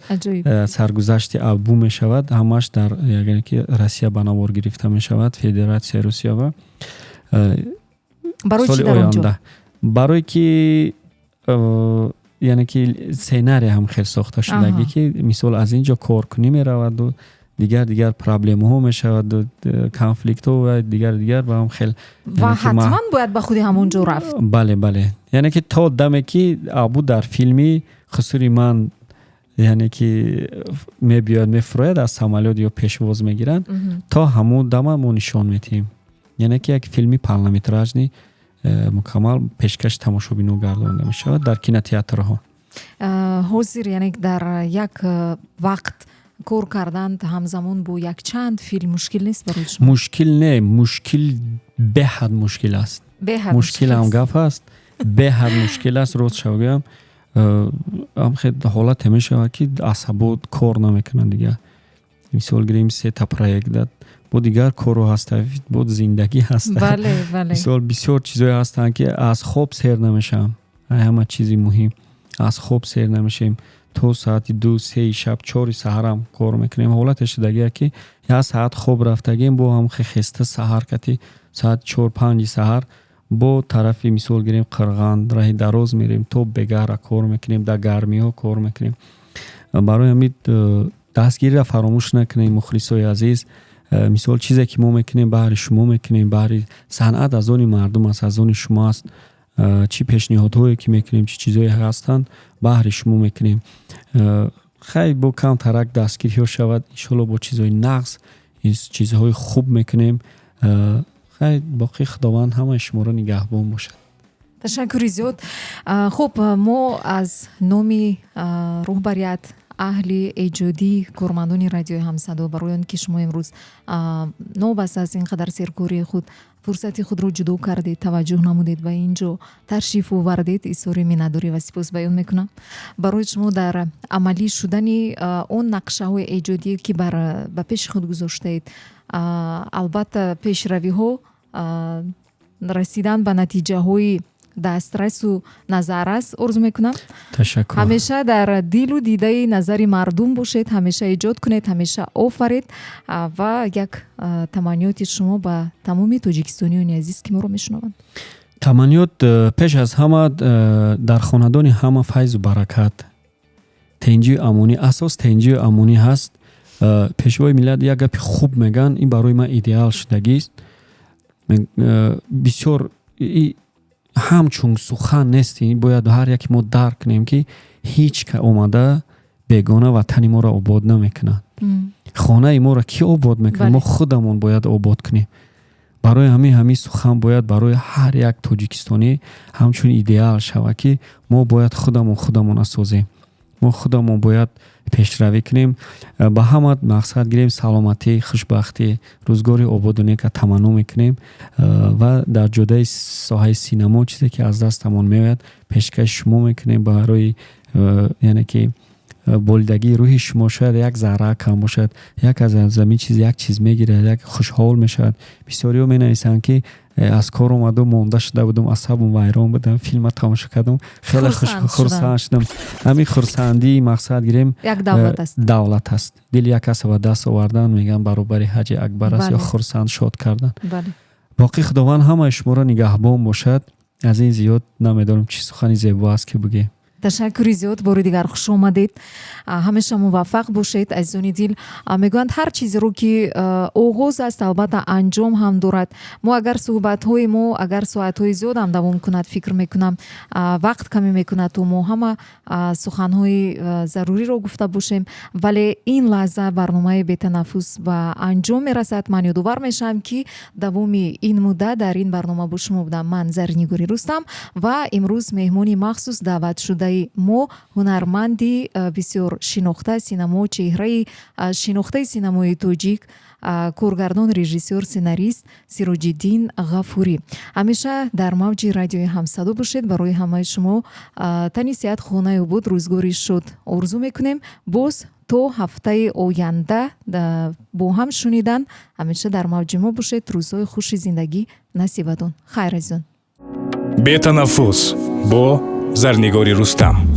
саргузашти абу мешавад. ҳамаш дар яъне ки Россия ба навор гирифта мешавад, Федератсияи Русия. ва соли оянда барое ки яъне ки сценарий ҳам хел сохта шудагӣ ки мисол аз ин ҷо коркунӣ мераваду дигар проблемаҳо мешаваду конфликтҳо ва дигар ва ҳам хел ва ҳатман бояд ба худи ҳамон ҷо рафт. бале бале яъне ки то даме ки абу дар филми хусуриман яъне ки мебиёд мефурояд аз самолёт ё пешвоз мегиранд, то ҳамон дама мо нишон метиҳем. яъне ки як филми парламетражни мукаммал пешкаш тамошобинон гардонда мешавад дар кинотеатрҳо. ҳозир яъне дар як вақт кор кардан ҳамзамон бо якчанд филм мушкил нест барои шумо? мушкил не, мушкил беҳад мушкил аст. мушкил ҳам гап аст, беҳад мушкил аст. рост шавгӯям ҳолате мешавад ки асабот кор намекунанд дигар. мисол гирем сета проект дад бо дигар корҳо ҳаста, бо зиндагӣ ҳаста. мисол бисёр чизҳое ҳастанд ки аз хоб сер намешавам. ҳама чизи муҳим, аз хоб сер намешавем. то соати 2-3 шаб 4 саҳарам кор мекунем. ҳолате шудагия ки як саат хоб рафтагем бо ҳам хеста саҳар кати соат 4-5 саҳар бо тарафи мисол гирем қирған раҳи дароз мерем, то бегара кор мекунем, дар гармиҳо кор мекунем. барои ҳамин дастгириро фаромӯш накунем мухлисои азиз. мисол чизе ки мо мекунем баҳри шумо мекунем, баҳри санъат аз они мардум аст, аз они шумо аст. чӣ пешниҳодҳое ки мекунем, чӣ чизҳое ҳастанд, баҳри шумо мекунем. хай бо камтарак дастгириҳо шавад, иншоалло бо чизҳои нағз чизҳои хуб мекунем. хай боқи худованд ҳамаи шуморо нигаҳбон бошад. ташаккури зиёд. хуб, мо аз номи роҳбарият аҳли эҷодӣ кормандони радиои ҳамсадо барои он ки шумо имрӯз новбаста аз ин қадар серкории худ фурсати худро ҷудо кардед, таваҷҷӯҳ намудед ва ин ҷо ташриф овардед, изҳори миннатдорӣ ва сипос баён мекунам. Барои шумо дар амалӣ шудани он нақшаҳои эҷодие ки ба пеши худ гузоштаед, албатта пешравиҳо, расидан ба натиҷаҳои дастрасу назаррас орзу мекунам. Ташаккур. ҳамеша дар дилу дидаи назари мардум бошед, ҳамеша эҷод кунед, ҳамеша офаред ва як таманниёти шумо ба тамоми тоҷикистониёни азиз ки моро мешунаванд. Таманниёт пеш аз ҳама дар хонадони ҳама файзу баракат, тенҷию амонӣ, асос тенҷию амонӣ ҳаст. Пешвои миллат як гапи хуб меган, ин барои ман идеал шудагист. Бисёр ҳамчун сухан нест, бояд ҳар яке мо дарк кунем ки ҳеҷ ка омада бегона ватани моро обод намекунад. хонаи моро ки обод мекунад? Мо худамон бояд обод кунем. барои ҳамин сухан бояд барои ҳар як тоҷикистонӣ ҳамчун идеал шава ки мо бояд худамон асозем. мо худамон бояд пешравӣ кунем, ба ҳама мақсад гирем саломатӣ, хушбахтӣ, рӯзгори ободу нека таманно мекунем ва дар ҷодаи соҳаи синамо чизе ки аз дастамон меояд пешкаши шумо мекунем барои яъне ки болидагии рӯҳи шумо. шояд як зарра кам бошад, як аз замин чиз як чиз мегирад, як хушҳол мешавад. бисёриҳо менависанд ки аз кор омаду монда шуда будам, асабум вайрон будам, филма тамошо кардам, хеле хурсанд шудам. ҳамин хурсандии мақсад гирем як давлат аст. дили як каса ба даст овардан меган баробари ҳаҷи акбар аст, ё хурсанд шод кардан. боқи худованд ҳамаи шуморо нигаҳбон бошад. аз ин зиёд намедонам чӣ сухани зебо аст ки бугем. ташаккури зиёд, бори дигар хуш омадед. ҳамеша муваффақ бошед азизони дил. мегӯянд ҳар чизеро ки оғоз аст албатта анҷом ҳам дорад. мо агар суҳбатҳои мо агар соатҳои зиёд ҳам давом кунад, фикр мекунам вақт камӣ мекунад то мо ҳама суханҳои заруриро гуфта бошем, вале ин лаҳза барномаи бетанаффус ба анҷом мерасад. ман ёдовар мешавам ки давоми ин муддат дар ин барнома бо шумо будам ман Зарнигори Рустам ва имрӯз меҳмони махсус даъват шуда мо ҳунарманди бисёр шинохта синамо, чеҳраи шинохтаи синамои тоҷик, коргардон, режиссёр, сценарист Сироҷиддин Ғафурӣ. ҳамеша дар мавҷи радиои ҳамсадо бошед. барои ҳамаи шумо тани сеҳат, хонаи обод, рӯзгори шуд орзу мекунем. боз то ҳафтаи оянда бо ҳам шунидан ҳамеша дар мавҷи мо бошед. рӯзҳои хуши зиндагӣ насибатон. хайр азизон. бетанаффус бо Зарнигори Рустам.